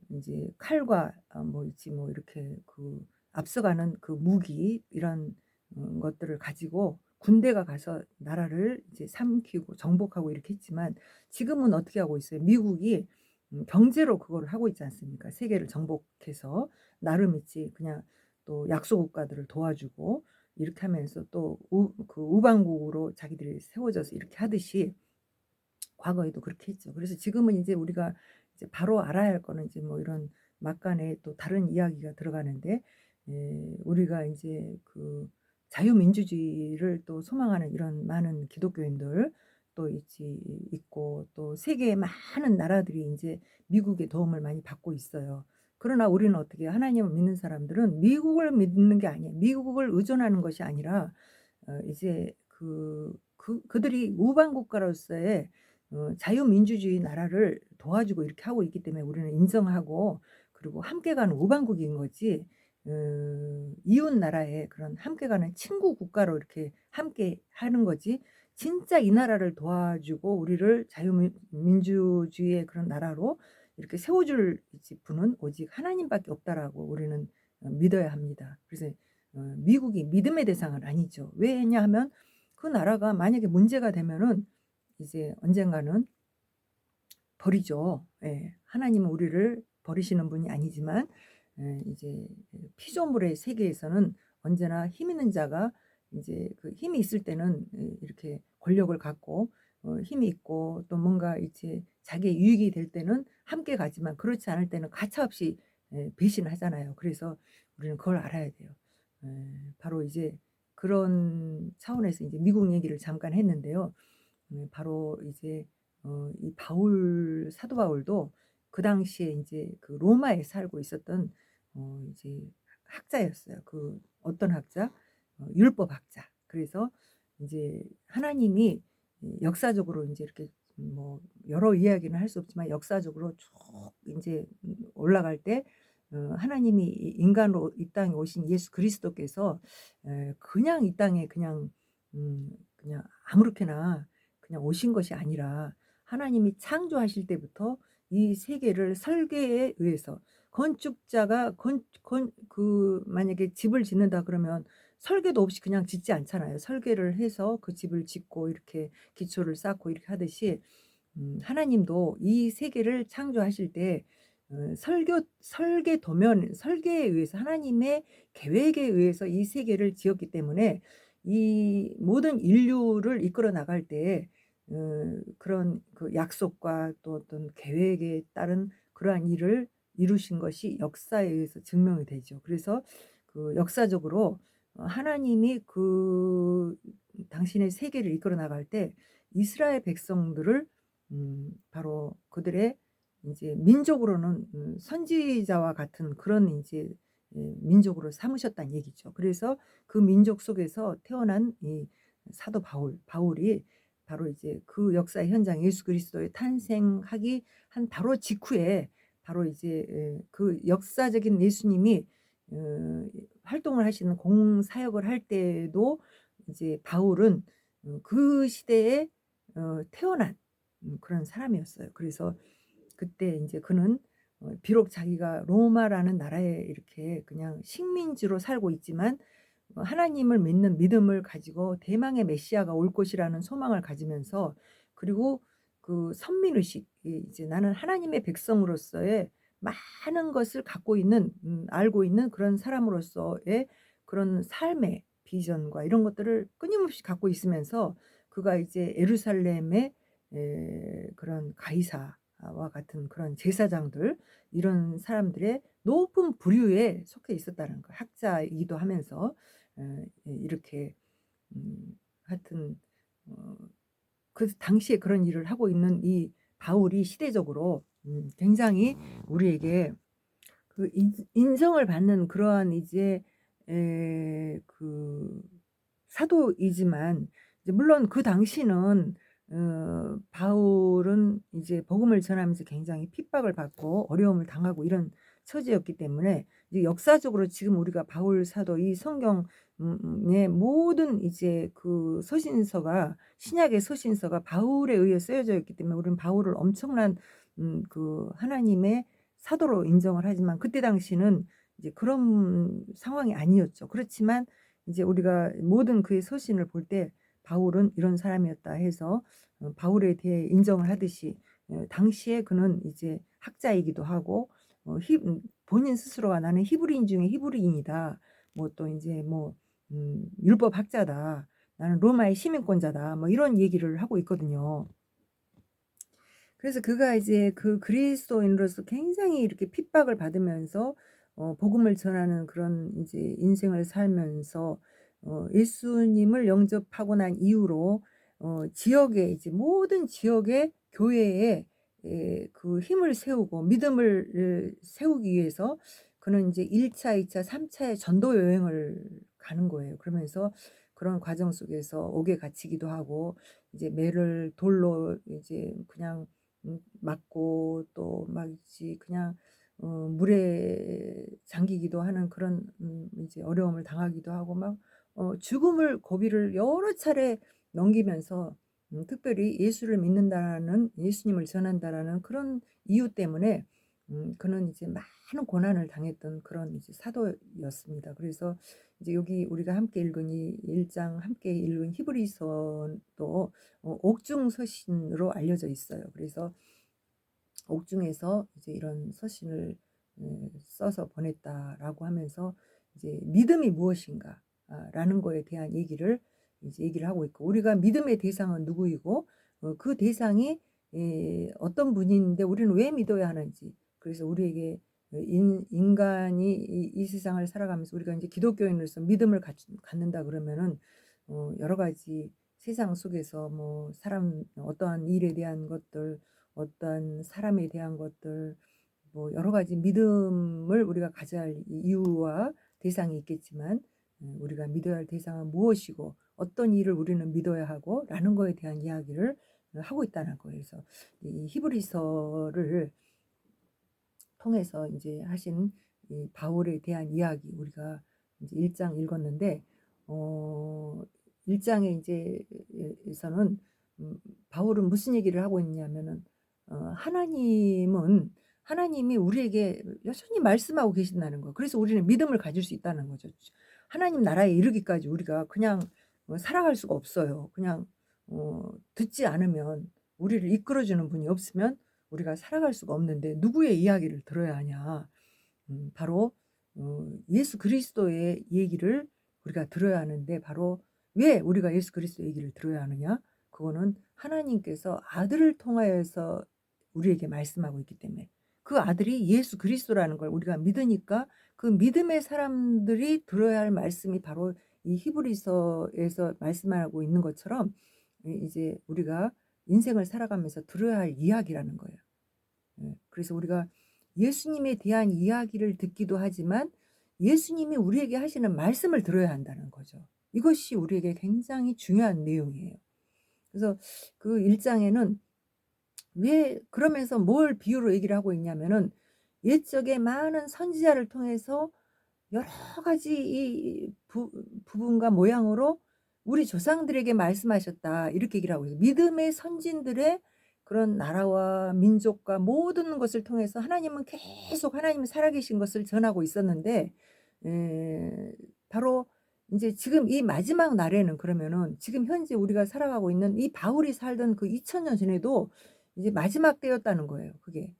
인제 칼과 뭐 있지 뭐 이렇게 그 앞서가는 그 무기 이런 것들을 가지고 군대가 가서 나라를 이제 삼키고 정복하고 이렇게 했지만 지금은 어떻게 하고 있어요? 미국이 경제로 그거를 하고 있지 않습니까? 세계를 정복해서 나름 있지 그냥 또 약소 국가들을 도와주고 이렇게 하면서 또 우방국으로 자기들이 세워져서 이렇게 하듯이 과거에도 그렇게 했죠. 그래서 지금은 이제 우리가 이제 바로 알아야 할 거는 이제 뭐 이런 막간에 또 다른 이야기가 들어가는데 우리가 인제 그 자유민주주의를 또 소망하는 이런 많은 기독교인들 또 있고 또 세계의 많은 나라들이 인제 미국의 도움을 많이 받고 있어요. 그러나 우리는 어떻게 해요? 하나님을 믿는 사람들은 미국을 믿는 게 아니에요. 미국을 의존하는 것이 아니라 이제 그들이 우방 국가로서의 자유민주주의 나라를 도와주고 이렇게 하고 있기 때문에 우리는 인정하고 그리고 함께 가는 우방국인 거지 이웃 나라의 그런 함께 가는 친구 국가로 이렇게 함께 하는 거지 진짜 이 나라를 도와주고 우리를 민주주의의 그런 나라로 이렇게 세워줄 이제 분은 오직 하나님밖에 없다라고 우리는 믿어야 합니다. 그래서 미국이 믿음의 대상은 아니죠. 왜냐하면 그 나라가 만약에 문제가 되면은 이제 언젠가는 버리죠. 예. 하나님은 우리를 버리시는 분이 아니지만 이제 피조물의 세계에서는 언제나 힘 있는 자가 인제 그 힘이 있을 때는 이렇게 권력을 갖고 힘이 있고 또 뭔가 이제 자기의 유익이 될 때는 함께 가지만 그렇지 않을 때는 가차없이 배신하잖아요. 그래서 우리는 그걸 알아야 돼요. 바로 이제 그런 차원에서 이제 미국 얘기를 잠깐 했는데요. 바로 이제 이 사도 바울도 그 당시에 인제 그 로마에 살고 있었던 이제 학자였어요. 그 어떤 학자? 율법 학자. 그래서 인제 하나님이 역사적으로 인제 이렇게 뭐 여러 이야기는 할 수 없지만 역사적으로 쭉 인제 올라갈 때 하나님이 이 인간으로 이 땅에 오신 예수 그리스도께서 그냥 이 땅에 그냥 아무렇게나 그냥 오신 것이 아니라 하나님이 창조하실 때부터 이 세계를 설계에 의해서 건축자가 만약에 집을 짓는다 그러면 설계도 없이 그냥 짓지 않잖아요. 설계를 해서 그 집을 짓고 이렇게 기초를 쌓고 이렇게 하듯이 하나님도 이 세계를 창조하실 때 설계에 의해서 하나님의 계획에 의해서 이 세계를 지었기 때문에 이 모든 인류를 이끌어 나갈 때 그런 그 약속과 또 어떤 계획에 따른 그러한 일을 이루신 것이 역사에 의해서 증명이 되죠. 그래서 그 역사적으로 하나님이 그 당신의 세계를 이끌어 나갈 때 이스라엘 백성들을 바로 그들의 이제 민족으로는 선지자와 같은 그런 이제 민족으로 삼으셨다는 얘기죠. 그래서 그 민족 속에서 태어난 이 사도 바울이 바로 이제 그 역사의 현장 예수 그리스도의 탄생하기 한 바로 직후에 바로 이제 그 역사적인 예수님이 어 활동을 하시는 공사역을 할 때도 이제 바울은 그 시대에 태어난 그런 사람이었어요. 그래서 그때 인제 그는 비록 자기가 로마라는 나라에 이렇게 그냥 식민지로 살고 있지만 하나님을 믿는 믿음을 가지고 대망의 메시아가 올 것이라는 소망을 가지면서, 그리고 그 선민의식, 이제 나는 하나님의 백성으로서의 많은 것을 갖고 있는 알고 있는 그런 사람으로서의 그런 삶의 비전과 이런 것들을 끊임없이 갖고 있으면서 그가 이제 예루살렘의 그런 가이사와 같은 그런 제사장들, 이런 사람들의 높은 부류에 속해 있었다는 거예요. 학자이기도 하면서 이렇게 하여튼 어 그 당시에 그런 일을 하고 있는 이 바울이 시대적으로 굉장히 우리에게 그 인정을 받는 그러한 이제 그 사도이지만, 이제 물론 그 당시는 바울은 이제 복음을 전하면서 굉장히 핍박을 받고 어려움을 당하고 이런 처지였기 때문에 이제 역사적으로 지금 우리가 바울 사도 이 성경 의 모든 이제 그 서신서가, 신약의 서신서가 바울에 의해 쓰여져 있기 때문에 우리는 바울을 엄청난 그 하나님의 사도로 인정을 하지만, 그때 당시는 이제 그런 상황이 아니었죠. 그렇지만 이제 우리가 모든 그의 서신을 볼 때 바울은 이런 사람이었다 해서 바울에 대해 인정을 하듯이 당시에 그는 이제 학자이기도 하고 본인 스스로가 나는 히브리인 중에 히브리인이다. 뭐 또 인제 뭐 율법 학자다. 나는 로마의 시민권자다. 뭐 이런 얘기를 하고 있거든요. 그래서 그가 이제 그 그리스도인으로서 굉장히 이렇게 핍박을 받으면서 복음을 전하는 그런 이제 인생을 살면서 예수님을 영접하고 난 이후로 지역의 이제 모든 지역의 교회에 그 힘을 세우고 믿음을 세우기 위해서 그는 이제 1 차, 2 차, 3 차의 전도 여행을 가는 거예요. 그러면서 그런 과정 속에서 옥에 갇히기도 하고 이제 매를 돌로 이제 그냥 맞고 또 막 이제 그냥 물에 잠기기도 하는 그런 이제 어려움을 당하기도 하고 막 죽음을 고비를 여러 차례 넘기면서 특별히 예수를 믿는다라는, 예수님을 전한다라는 그런 이유 때문에 그는 이제 많은 고난을 당했던 그런 이제 사도였습니다. 그래서 이제 여기 우리가 함께 읽은 이 1장 함께 읽은 히브리서도 옥중 서신으로 알려져 있어요. 그래서 옥중에서 이제 이런 서신을 써서 보냈다라고 하면서 이제 믿음이 무엇인가 라는 거에 대한 얘기를 이제 얘기를 하고 있고, 우리가 믿음의 대상은 누구이고 그 대상이 어떤 분인데 우리는 왜 믿어야 하는지. 그래서 우리에게 인간이 이 세상을 살아가면서 우리가 이제 기독교인으로서 믿음을 갖는다 그러면은 여러 가지 세상 속에서 뭐 사람 어떠한 일에 대한 것들, 어떠한 사람에 대한 것들, 뭐 여러 가지 믿음을 우리가 가져야 할 이유와 대상이 있겠지만 우리가 믿어야 할 대상은 무엇이고 어떤 일을 우리는 믿어야 하고 라는 거에 대한 이야기를 하고 있다는 거예요. 그래서 이 히브리서를 통해서 이제 하신 이 바울에 대한 이야기, 우리가 이제 1장 읽었는데 1 장에 이제 에서는 바울은 무슨 얘기를 하고 있냐면은 하나님이 우리에게 여전히 말씀하고 계신다는 거예요. 그래서 우리는 믿음을 가질 수 있다는 거죠. 하나님 나라에 이르기까지 우리가 그냥 살아갈 수가 없어요. 그냥 듣지 않으면, 우리를 이끌어 주는 분이 없으면 우리가 살아갈 수가 없는데 누구의 이야기를 들어야 하냐. 바로 예수 그리스도의 얘기를 우리가 들어야 하는데, 바로 왜 우리가 예수 그리스도 얘기를 들어야 하느냐? 그거는 하나님께서 아들을 통하여서 우리에게 말씀하고 있기 때문에, 그 아들이 예수 그리스도라는 걸 우리가 믿으니까 그 믿음의 사람들이 들어야 할 말씀이 바로 이 히브리서에서 말씀하고 있는 것처럼 이제 우리가 인생을 살아가면서 들어야 할 이야기라는 거예요. 예. 그래서 우리가 예수님에 대한 이야기를 듣기도 하지만 예수님이 우리에게 하시는 말씀을 들어야 한다는 거죠. 이것이 우리에게 굉장히 중요한 내용이에요. 그래서 그 1장에는 왜 그러면서 뭘 비유로 얘기를 하고 있냐면은 옛적에 많은 선지자를 통해서 여러 가지 이 부분과 모양으로 우리 조상들에게 말씀하셨다. 이렇게 얘기를 하고 있어요. 믿음의 선진들의 그런 나라와 민족과 모든 것을 통해서 하나님은 계속 하나님이 살아계신 것을 전하고 있었는데 에, 바로 이제 지금 이 마지막 날에는 그러면은 지금 현재 우리가 살아가고 있는 이 바울이 살던 그 2000년 전에도 이제 마지막 때였다는 거예요. 그게.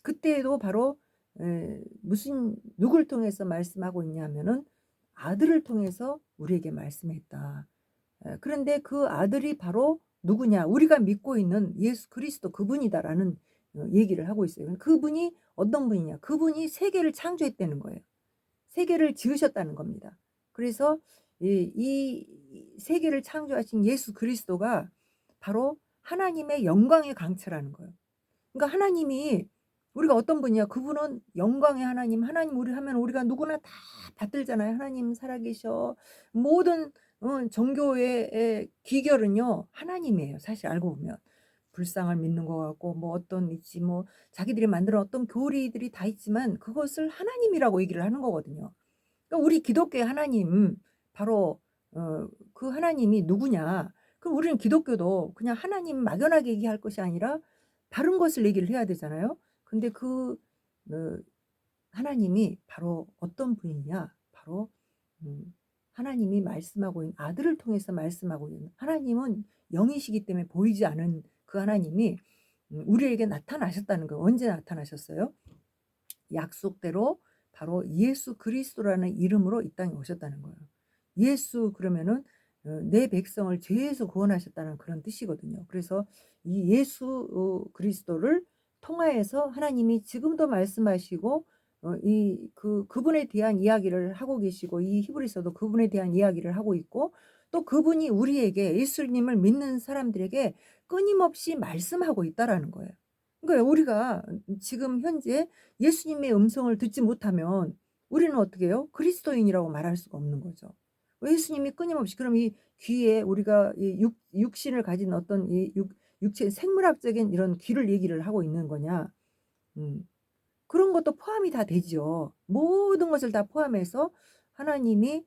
그때에도 바로 무슨 누굴 통해서 말씀하고 있냐면은 아들을 통해서 우리에게 말씀했다. 그런데 그 아들이 바로 누구냐? 우리가 믿고 있는 예수 그리스도 그분이다라는 얘기를 하고 있어요. 그분이 어떤 분이냐? 그분이 세계를 창조했다는 거예요. 세계를 지으셨다는 겁니다. 그래서 이 세계를 창조하신 예수 그리스도가 바로 하나님의 영광의 강체라는 거예요. 그러니까 하나님이 우리가 어떤 분이야? 그분은 영광의 하나님, 하나님 우리 하면 우리가 누구나 다 받들잖아요. 하나님 살아계셔. 모든 종교의 기결은요 하나님이에요. 사실 알고 보면 불상을 믿는 것 같고 뭐 어떤 있지 뭐 자기들이 만든 어떤 교리들이 다 있지만 그것을 하나님이라고 얘기를 하는 거거든요. 그러니까 우리 기독교의 하나님 바로 그 하나님이 누구냐? 그럼 우리는 기독교도 그냥 하나님 막연하게 얘기할 것이 아니라 다른 것을 얘기를 해야 되잖아요. 근데 그 어, 하나님이 바로 어떤 분이냐? 바로 하나님이 말씀하고 있는 아들을 통해서 말씀하고 있는 하나님은 영이시기 때문에 보이지 않은 그 하나님이 우리에게 나타나셨다는 거예요. 언제 나타나셨어요? 약속대로 바로 예수 그리스도라는 이름으로 이 땅에 오셨다는 거예요. 예수 그러면은 내 백성을 죄에서 구원하셨다는 그런 뜻이거든요. 그래서 이 예수 그리스도를 통하여서 하나님이 지금도 말씀하시고 그분에 대한 이야기를 하고 계시고 이 히브리서도 그분에 대한 이야기를 하고 있고 또 그분이 우리에게 예수님을 믿는 사람들에게 끊임없이 말씀하고 있다라는 거예요. 그러니까 우리가 지금 현재 예수님의 음성을 듣지 못하면 우리는 어떻게 해요? 그리스도인이라고 말할 수가 없는 거죠. 예수님이 끊임없이 그럼 이 귀에 우리가 이 육신을 가진 어떤 이 육체 생물학적인 이런 귀를 얘기를 하고 있는 거냐? 그런 것도 포함이 다 되죠. 모든 것을 다 포함해서 하나님이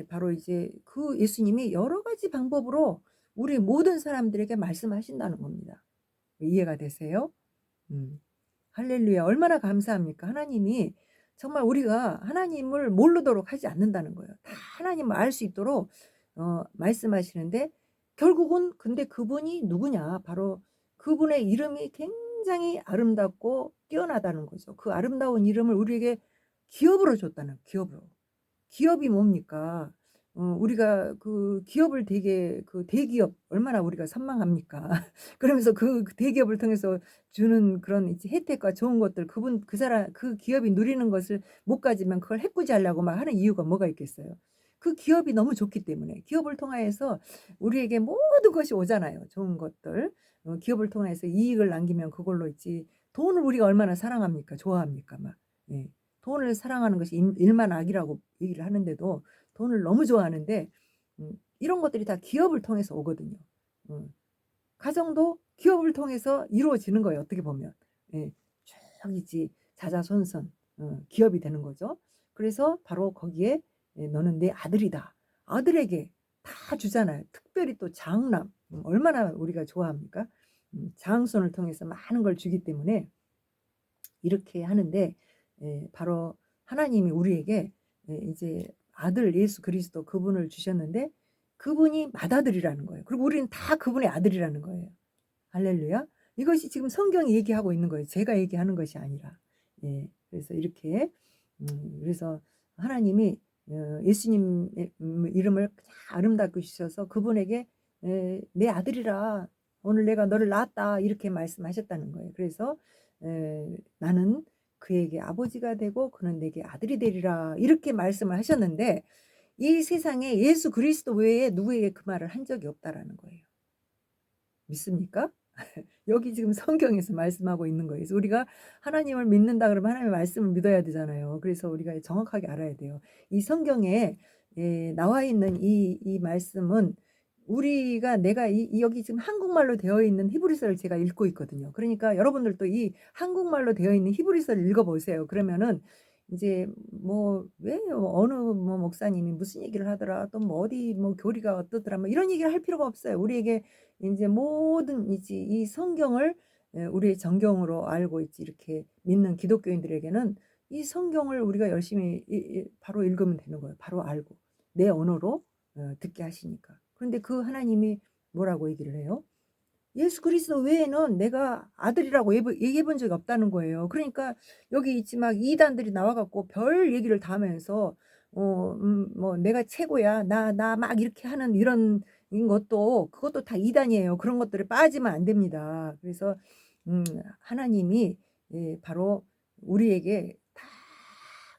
바로 이제 그 예수님이 여러 가지 방법으로 우리 모든 사람들에게 말씀하신다는 겁니다. 이해가 되세요? 음. 할렐루야. 얼마나 감사합니까? 하나님이 정말 우리가 하나님을 모르도록 하지 않는다는 거예요. 다 하나님을 알 수 있도록 말씀하시는데 결국은 근데 그분이 누구냐? 바로 그분의 이름이 굉장히 아름답고 뛰어나다는 거죠. 그 아름다운 이름을 우리에게 기업으로 줬다는 기업으로. 기업이 뭡니까? 우리가 그 기업을 되게 그 대기업 얼마나 우리가 선망합니까? 그러면서 그 대기업을 통해서 주는 그런 이제 혜택과 좋은 것들 그 사람 그 기업이 누리는 것을 못 가지면 그걸 해코지하려고 막 하는 이유가 뭐가 있겠어요? 그 기업이 너무 좋기 때문에 기업을 통하여서 우리에게 모든 것이 오잖아요. 좋은 것들. 기업을 통해서 이익을 남기면 그걸로 있지. 돈을 우리가 얼마나 사랑합니까? 좋아합니까? 막. 예. 돈을 사랑하는 것이 일만 악이라고 얘기를 하는데도 돈을 너무 좋아하는데 이런 것들이 다 기업을 통해서 오거든요. 가정도 기업을 통해서 이루어지는 거예요. 어떻게 보면. 예. 쭉 있지. 자자손손 기업이 되는 거죠. 그래서 바로 거기에 너는 내 아들이다. 아들에게 다 주잖아요. 특별히 또 장남. 얼마나 우리가 좋아합니까? 장손을 통해서 많은 걸 주기 때문에 이렇게 하는데 바로 하나님이 우리에게 이제 아들 예수 그리스도 그분을 주셨는데 그분이 맏아들이라는 거예요. 그리고 우리는 다 그분의 아들이라는 거예요. 할렐루야. 이것이 지금 성경이 얘기하고 있는 거예요. 제가 얘기하는 것이 아니라. 예. 그래서 이렇게 그래서 하나님이 예수님의 이름을 아름답게 주셔서 그분에게 내 아들이라 오늘 내가 너를 낳았다 이렇게 말씀하셨다는 거예요. 그래서 나는 그에게 아버지가 되고 그는 내게 아들이 되리라 이렇게 말씀을 하셨는데 이 세상에 예수 그리스도 외에 누구에게 그 말을 한 적이 없다라는 거예요. 믿습니까? 여기 지금 성경에서 말씀하고 있는 거예요. 그래서 우리가 하나님을 믿는다 그러면 하나님의 말씀을 믿어야 되잖아요. 그래서 우리가 정확하게 알아야 돼요. 이 성경에 나와 있는 이 말씀은 우리가 내가 여기 지금 한국말로 되어 있는 히브리서를 제가 읽고 있거든요. 그러니까 여러분들도 이 한국말로 되어 있는 히브리서를 읽어 보세요. 그러면은 이제 뭐 왜 어느 뭐 목사님이 무슨 얘기를 하더라. 또 뭐 어디 뭐 교리가 어떠더라. 뭐 이런 얘기를 할 필요가 없어요. 우리에게 인제 모든 이제 이 성경을 우리의 정경으로 알고 있지 이렇게 믿는 기독교인들에게는 이 성경을 우리가 열심히 바로 읽으면 되는 거예요. 바로 알고 내 언어로 듣게 하시니까. 그런데 그 하나님이 뭐라고 얘기를 해요? 예수 그리스도 외에는 내가 아들이라고 얘기해 본 적이 없다는 거예요. 그러니까 여기 있지 막 이단들이 나와 갖고 별 얘기를 다 하면서 뭐 "내가 최고야. 나" 막 이렇게 하는 이런 것도 그것도 다 이단이에요. 그런 것들에 빠지면 안 됩니다. 그래서 하나님이 바로 우리에게 다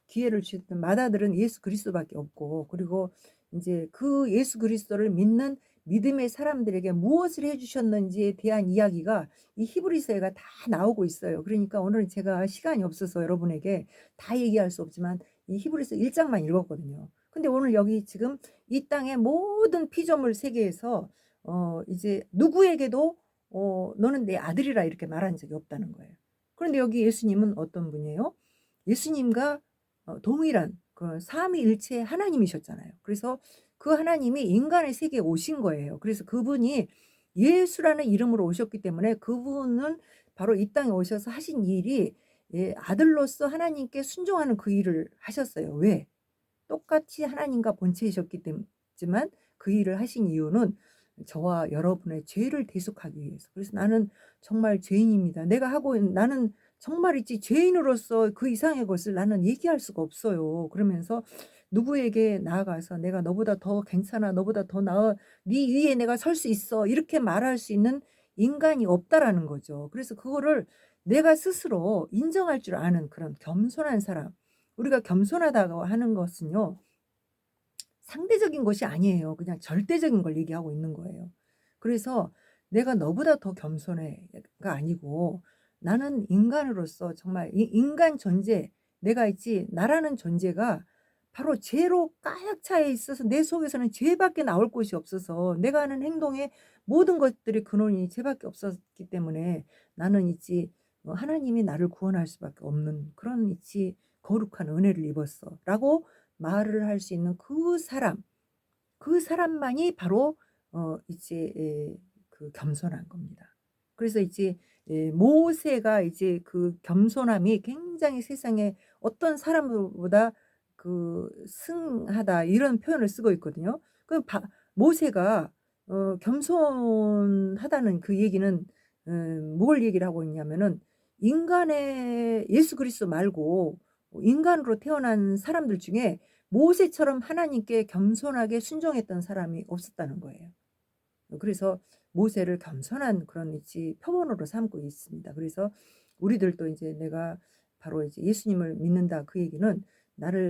기회를 주셨던 맏아들은 예수 그리스도밖에 없고 그리고 인제 그 예수 그리스도를 믿는 믿음의 사람들에게 무엇을 해 주셨는지에 대한 이야기가 이 히브리서에 다 나오고 있어요. 그러니까 오늘은 제가 시간이 없어서 여러분에게 다 얘기할 수 없지만 이 히브리서 1 장만 읽었거든요. 근데 오늘 여기 지금 이 땅의 모든 피조물 세계에서 이제 누구에게도 "너는 내 아들이라." 이렇게 말한 적이 없다는 거예요. 그런데 여기 예수님은 어떤 분이에요? 예수님과 동일한 그 삼위일체 하나님이셨잖아요. 그래서 그 하나님이 인간의 세계에 오신 거예요. 그래서 그분이 예수라는 이름으로 오셨기 때문에 그분은 바로 이 땅에 오셔서 하신 일이 아들로서 하나님께 순종하는 그 일을 하셨어요. 왜? 똑같이 하나님과 본체이셨기 지만 그 일을 하신 이유는 저와 여러분의 죄를 대속하기 위해서. 그래서 나는 정말 죄인입니다. 나는 정말 있지 죄인으로서 그 이상의 것을 나는 얘기할 수가 없어요. 그러면서 누구에게 나아가서 "내가 너보다 더 괜찮아. 너보다 더 나아. 네 위에 내가 설 수 있어." 이렇게 말할 수 있는 인간이 없다라는 거죠. 그래서 그거를 내가 스스로 인정할 줄 아는 그런 겸손한 사람. 우리가 겸손하다고 하는 것은요. 상대적인 것이 아니에요. 그냥 절대적인 걸 얘기하고 있는 거예요. 그래서 '내가 너보다 더 겸손해.'가 아니고 나는 인간으로서 정말 이 인간 존재 내가 있지 나라는 존재가 바로 죄로 가득 차 있어서 내 속에서는 죄밖에 나올 곳이 없어서 내가 하는 행동의 모든 것들의 근원이 죄밖에 없었기 때문에 나는 있지 하나님이 나를 구원할 수밖에 없는 그런 있지 거룩한 은혜를 입었어.'라고 말을 할 수 있는 그 사람만이 바로 이제 그 겸손한 겁니다. 그래서 이제 모세가 이제 그 겸손함이 굉장히 세상에 어떤 사람보다 그 승하다 이런 표현을 쓰고 있거든요. 그 모세가 겸손하다는 그 얘기는 뭘 얘기를 하고 있냐면은 인간의 예수 그리스도 말고 인간으로 태어난 사람들 중에 모세처럼 하나님께 겸손하게 순종했던 사람이 없었다는 거예요. 그래서 모세를 겸손한 그런 이치 표본으로 삼고 있습니다. 그래서 우리들도 이제 내가 바로 이제 예수님을 믿는다 그 얘기는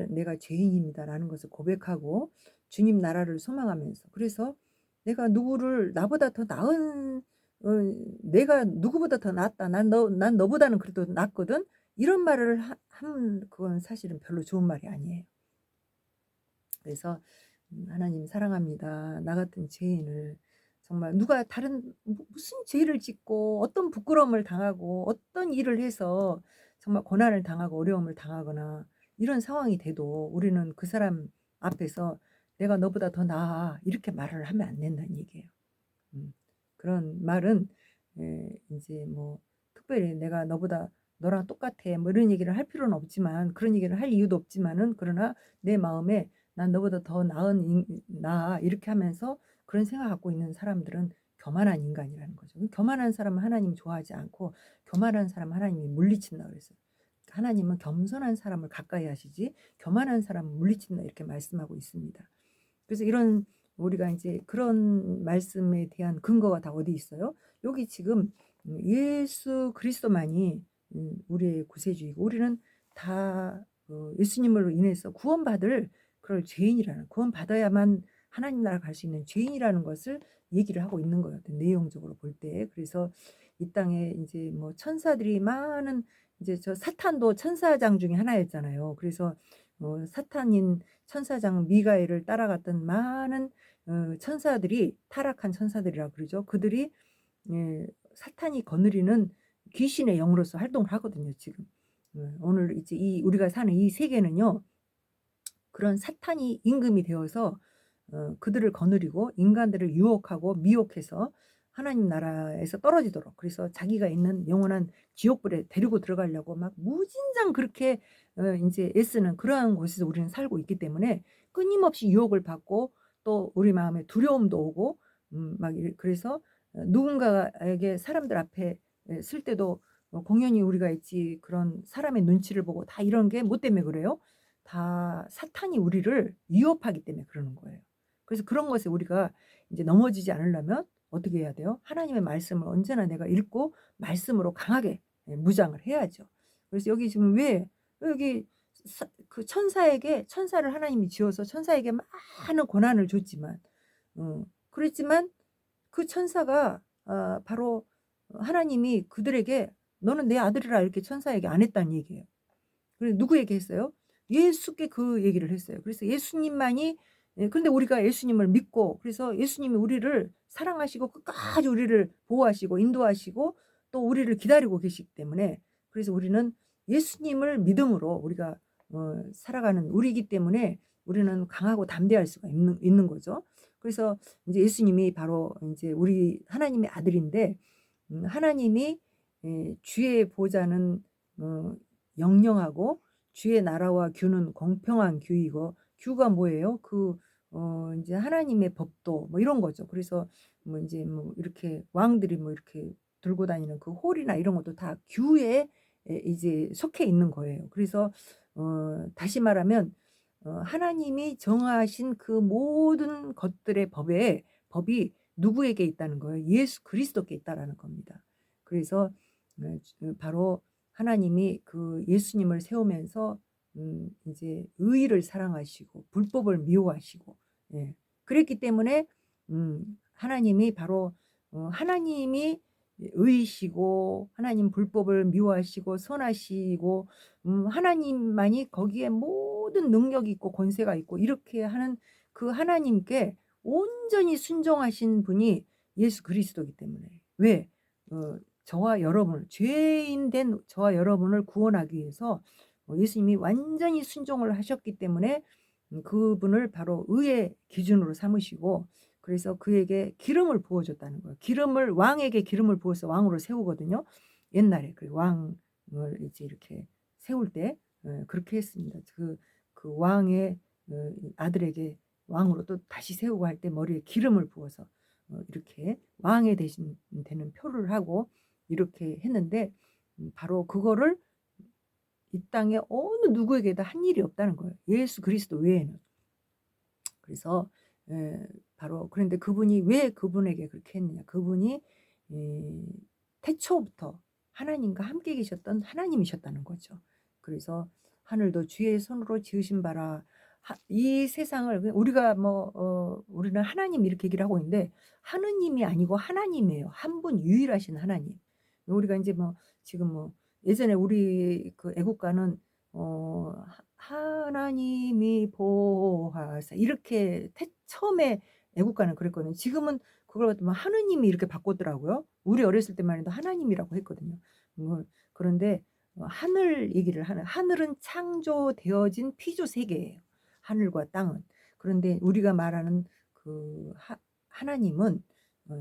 내가 죄인입니다라는 것을 고백하고 주님 나라를 소망하면서 그래서 내가 누구를 나보다 더 나은 어 내가 누구보다 더 낫다. 난 너보다는 그래도 낫거든. 이런 말을 하면 그건 사실은 별로 좋은 말이 아니에요. 그래서 하나님 사랑합니다. 나 같은 죄인을 정말 누가 다른 무슨 죄를 짓고 어떤 부끄러움을 당하고 어떤 일을 해서 정말 고난을 당하고 어려움을 당하거나 이런 상황이 돼도 우리는 그 사람 앞에서 "내가 너보다 더 나아." 이렇게 말을 하면 안 된다는 얘기예요. 음. 그런 말은 인제 뭐 특별히 "내가 너보다 너랑 똑같아." 뭐 이런 얘기를 할 필요는 없지만 그런 얘기를 할 이유도 없지만은 그러나 내 마음에 '난 너보다 더 나은 나아.' 이렇게 하면서 그런 생각 갖고 있는 사람들은 교만한 인간이라는 거죠. 그 교만한 사람은 하나님이 좋아하지 않고 교만한 사람은 하나님이 물리친다 그랬어요. 하나님은 겸손한 사람을 가까이 하시지 교만한 사람은 물리친다 이렇게 말씀하고 있습니다. 그래서 이런 우리가 인제 그런 말씀에 대한 근거가 다 어디 있어요? 여기 지금 예수 그리스도만이 우리의 구세주이고 우리는 다 예수님으로 인해서 구원받을 그럴 죄인이라는 구원받아야만 하나님 나라 갈 수 있는 죄인이라는 것을 얘기를 하고 있는 거예요. 내용적으로 볼 때. 그래서 이 땅에 이제 뭐 천사들이 많은 이제 저 사탄도 천사장 중에 하나였잖아요. 그래서 사탄인 천사장 미가엘을 따라갔던 많은 천사들이 타락한 천사들이라 그러죠. 그들이 예, 사탄이 거느리는 귀신의 영으로서 활동을 하거든요, 지금. 오늘 이제 이 우리가 사는 이 세계는요. 그런 사탄이 임금이 되어서 그들을 거느리고 인간들을 유혹하고 미혹해서 하나님 나라에서 떨어지도록 그래서 자기가 있는 영원한 지옥불에 데리고 들어가려고 막 무진장 그렇게 인제 애쓰는 그러한 곳에서 우리는 살고 있기 때문에 끊임없이 유혹을 받고 또 우리 마음에 두려움도 오고 막 그래서 누군가에게 사람들 앞에 쓸 때도 공연히 우리가 있지 그런 사람의 눈치를 보고 다 이런 게 뭐 때문에 그래요? 다 사탄이 우리를 위협하기 때문에 그러는 거예요. 그래서 그런 것에 우리가 이제 넘어지지 않으려면 어떻게 해야 돼요? 하나님의 말씀을 언제나 내가 읽고 말씀으로 강하게 무장을 해야죠. 그래서 여기 지금 왜 여기 그 천사에게 천사를 하나님이 지어서 천사에게 많은 권한을 줬지만 그랬지만 그 천사가 바로 하나님이 그들에게 너는 내 아들이라 이렇게 천사에게 안 했다는 얘기예요. 그래서 누구에게 했어요? 예수께 그 얘기를 했어요. 그래서 예수님만이 그런데 우리가 예수님을 믿고 그래서 예수님이 우리를 사랑하시고 끝까지 우리를 보호하시고 인도하시고 또 우리를 기다리고 계시기 때문에 그래서 우리는 예수님을 믿음으로 우리가 살아가는 우리이기 때문에 우리는 강하고 담대할 수가 있는 거죠. 그래서 이제 예수님이 바로 이제 우리 하나님의 아들인데 하나님이 주의 보좌는 영영하고 주의 나라와 규는 공평한 규이고 규가 뭐예요? 이제 하나님의 법도 뭐 이런 거죠. 그래서 뭐 이제 뭐 이렇게 왕들이 뭐 이렇게 들고 다니는 그 홀이나 이런 것도 다 규에 이제 속해 있는 거예요. 그래서 다시 말하면 하나님이 정하신 그 모든 것들의 법이 누구에게 있다는 거예요? 예수 그리스도께 있다라는 겁니다. 그래서 바로 하나님이 그 예수님을 세우면서 이제 의를 사랑하시고 불법을 미워하시고 예. 그랬기 때문에 하나님이 바로 하나님이 의이시고 하나님 불법을 미워하시고 선하시고 하나님만이 거기에 모든 능력이 있고 권세가 있고 이렇게 하는 그 하나님께 온전히 순종하신 분이 예수 그리스도이기 때문에 왜? 저와 여러분을 죄인 된 저와 여러분을 구원하기 위해서 예수님이 완전히 순종을 하셨기 때문에 그분을 바로 의의 기준으로 삼으시고 그래서 그에게 기름을 부어 줬다는 거예요. 왕에게 기름을 부어서 왕으로 세우거든요. 옛날에 그 왕을 이제 이렇게 세울 때 그렇게 했습니다. 그 왕의 아들에게 왕으로 또 다시 세우고 할 때 머리에 기름을 부어서 이렇게 왕에 대신 되는 표를 하고 이렇게 했는데 바로 그거를 이 땅에 어느 누구에게도 한 일이 없다는 거예요. 예수 그리스도 외에는. 그래서 바로 그런데 그분이 왜 그분에게 그렇게 했느냐. 그분이 태초부터 하나님과 함께 계셨던 하나님이셨다는 거죠. 그래서 하늘도 주의 손으로 지으신 바라 이 세상을 우리가 우리는 하나님 이렇게 얘기를 하고 있는데 하느님이 아니고 하나님이에요. 한 분 유일하신 하나님. 우리가 이제 지금 예전에 우리 그 애국가는 하나님이 보호하사 이렇게 처음에 애국가는 그랬거든요. 지금은 그걸 갖다 하느님이 이렇게 바꿨더라고요. 우리 어렸을 때만 해도 하나님이라고 했거든요. 그런데 하늘 얘기를 하는 하늘은 창조되어진 피조 세계예요. 하늘과 땅은. 그런데 우리가 말하는 그 하나님은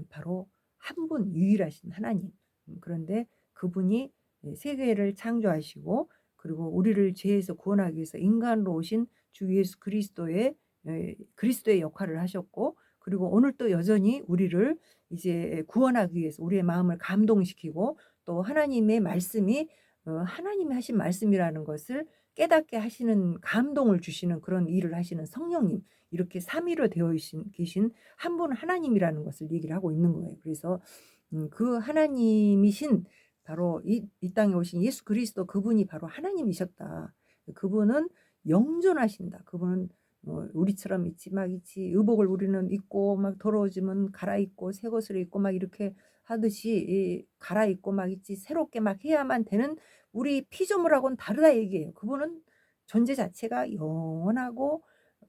바로 한 분 유일하신 하나님. 그런데 그분이 세계를 창조하시고 그리고 우리를 죄에서 구원하기 위해서 인간으로 오신 주 예수 그리스도의 역할을 하셨고 그리고 오늘 또 여전히 우리를 이제 구원하기 위해서 우리의 마음을 감동시키고 또 하나님의 말씀이 하나님이 하신 말씀이라는 것을 깨닫게 하시는 감동을 주시는 그런 일을 하시는 성령님 이렇게 삼위로 되어 계신 한 분 하나님이라는 것을 얘기를 하고 있는 거예요. 그래서 그 하나님이신 바로 이 땅에 오신 예수 그리스도 그분이 바로 하나님이셨다. 그분은 영존하신다. 그분은 우리처럼 있지 막 있지 의복을 우리는 입고 막 더러워지면 갈아입고 새 것을 입고 막 이렇게 하듯이 갈아입고 막 있지 새롭게 막 해야만 되는 우리 피조물하고는 다르다 얘기예요. 그분은 존재 자체가 영원하고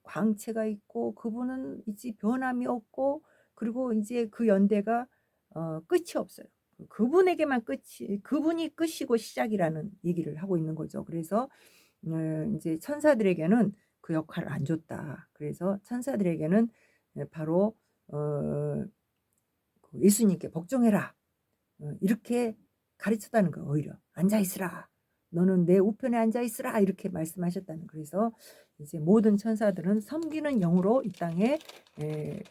광채가 있고 그분은 있지 변함이 없고 그리고 이제 그 연대가 끝이 없어요. 그분에게만 끝이 그분이 끝이고 시작이라는 얘기를 하고 있는 거죠. 그래서 인제 천사들에게는 그 역할을 안 줬다. 그래서 천사들에게는 바로 그 "예수님께 복종해라." 이렇게 가르쳤다는 거예요 오히려. "앉아 있으라. 너는 내 우편에 앉아 있으라." 이렇게 말씀하셨다는 그래서 이제 모든 천사들은 섬기는 영으로 이 땅에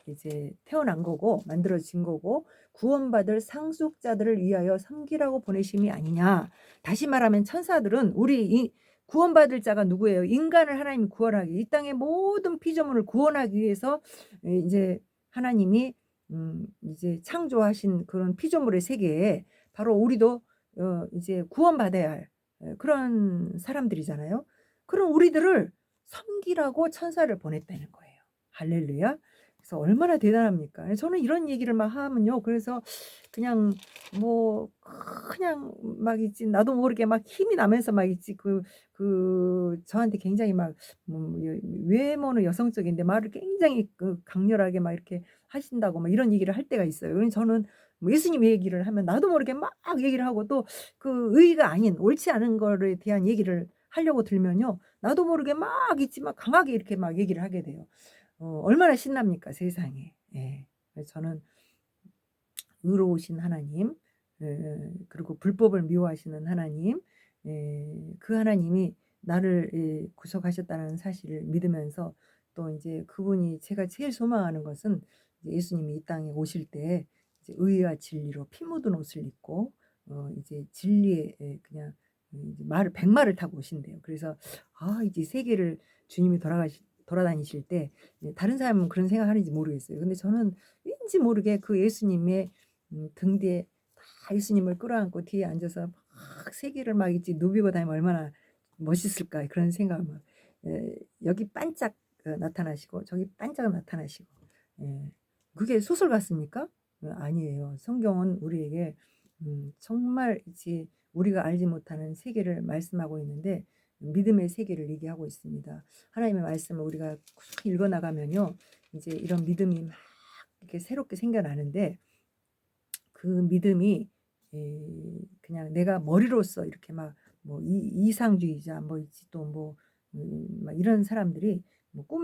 이제 태어난 거고 만들어진 거고 구원받을 상속자들을 위하여 섬기라고 보내심이 아니냐. 다시 말하면 천사들은 우리 이 구원받을 자가 누구예요? 인간을 하나님이 구원하기 이 땅의 모든 피조물을 구원하기 위해서 이제 하나님이 이제 창조하신 그런 피조물의 세계에 바로 우리도 이제 구원받아야 할 그런 사람들이잖아요. 그럼 우리들을 섬기라고 천사를 보냈다는 거예요. 할렐루야. 그래서 얼마나 대단합니까? 저는 이런 얘기를 막 하면요. 그래서 그냥 뭐 그냥 막 있지 나도 모르게 막 힘이 나면서 막 있지 저한테 굉장히 막 외모는 여성적인데 말을 굉장히 강렬하게 막 이렇게 하신다고 막 이런 얘기를 할 때가 있어요. 그래서 저는 뭐 예수님 얘기를 하면 나도 모르게 막 얘기를 하고 또 그 의의가 아닌 옳지 않은 거에 대한 얘기를 하려고 들면요. 나도 모르게 막 있지 막 강하게 이렇게 막 얘기를 하게 돼요. 얼마나 신납니까 세상에. 예. 그래서 저는 의로우신 하나님 그리고 불법을 미워하시는 하나님 그 하나님이 나를 구속하셨다는 사실을 믿으면서 또 인제 그분이 제가 제일 소망하는 것은 이제 예수님이 이 땅에 오실 때 이제 의와 진리로 피 묻은 옷을 입고 이제 진리의 그냥 이제 말을 백마를 타고 오신대요. 그래서 이제 세계를 주님이 돌아다니실 때 다른 사람은 그런 생각하는지 모르겠어요. 근데 저는 왠지 모르게 그 예수님의 등 뒤에 다 예수님을 끌어안고 뒤에 앉아서 막 세계를 막 있지 누비고 다니면 얼마나 멋있을까 그런 생각을 막 여기 반짝 나타나시고 저기 반짝 나타나시고 예. 그게 소설 같습니까? 아니에요. 성경은 우리에게 정말 이제 우리가 알지 못하는 세계를 말씀하고 있는데 믿음의 세계를 얘기하고 있습니다. 하나님의 말씀을 우리가 쭉 읽어 나가면요. 이제 이런 믿음이 막 이렇게 새롭게 생겨나는데 그 믿음이 그냥 내가 머리로서 이렇게 막 뭐 이상주의자 뭐 있지 또 뭐 막 이런 사람들이 뭐 꿈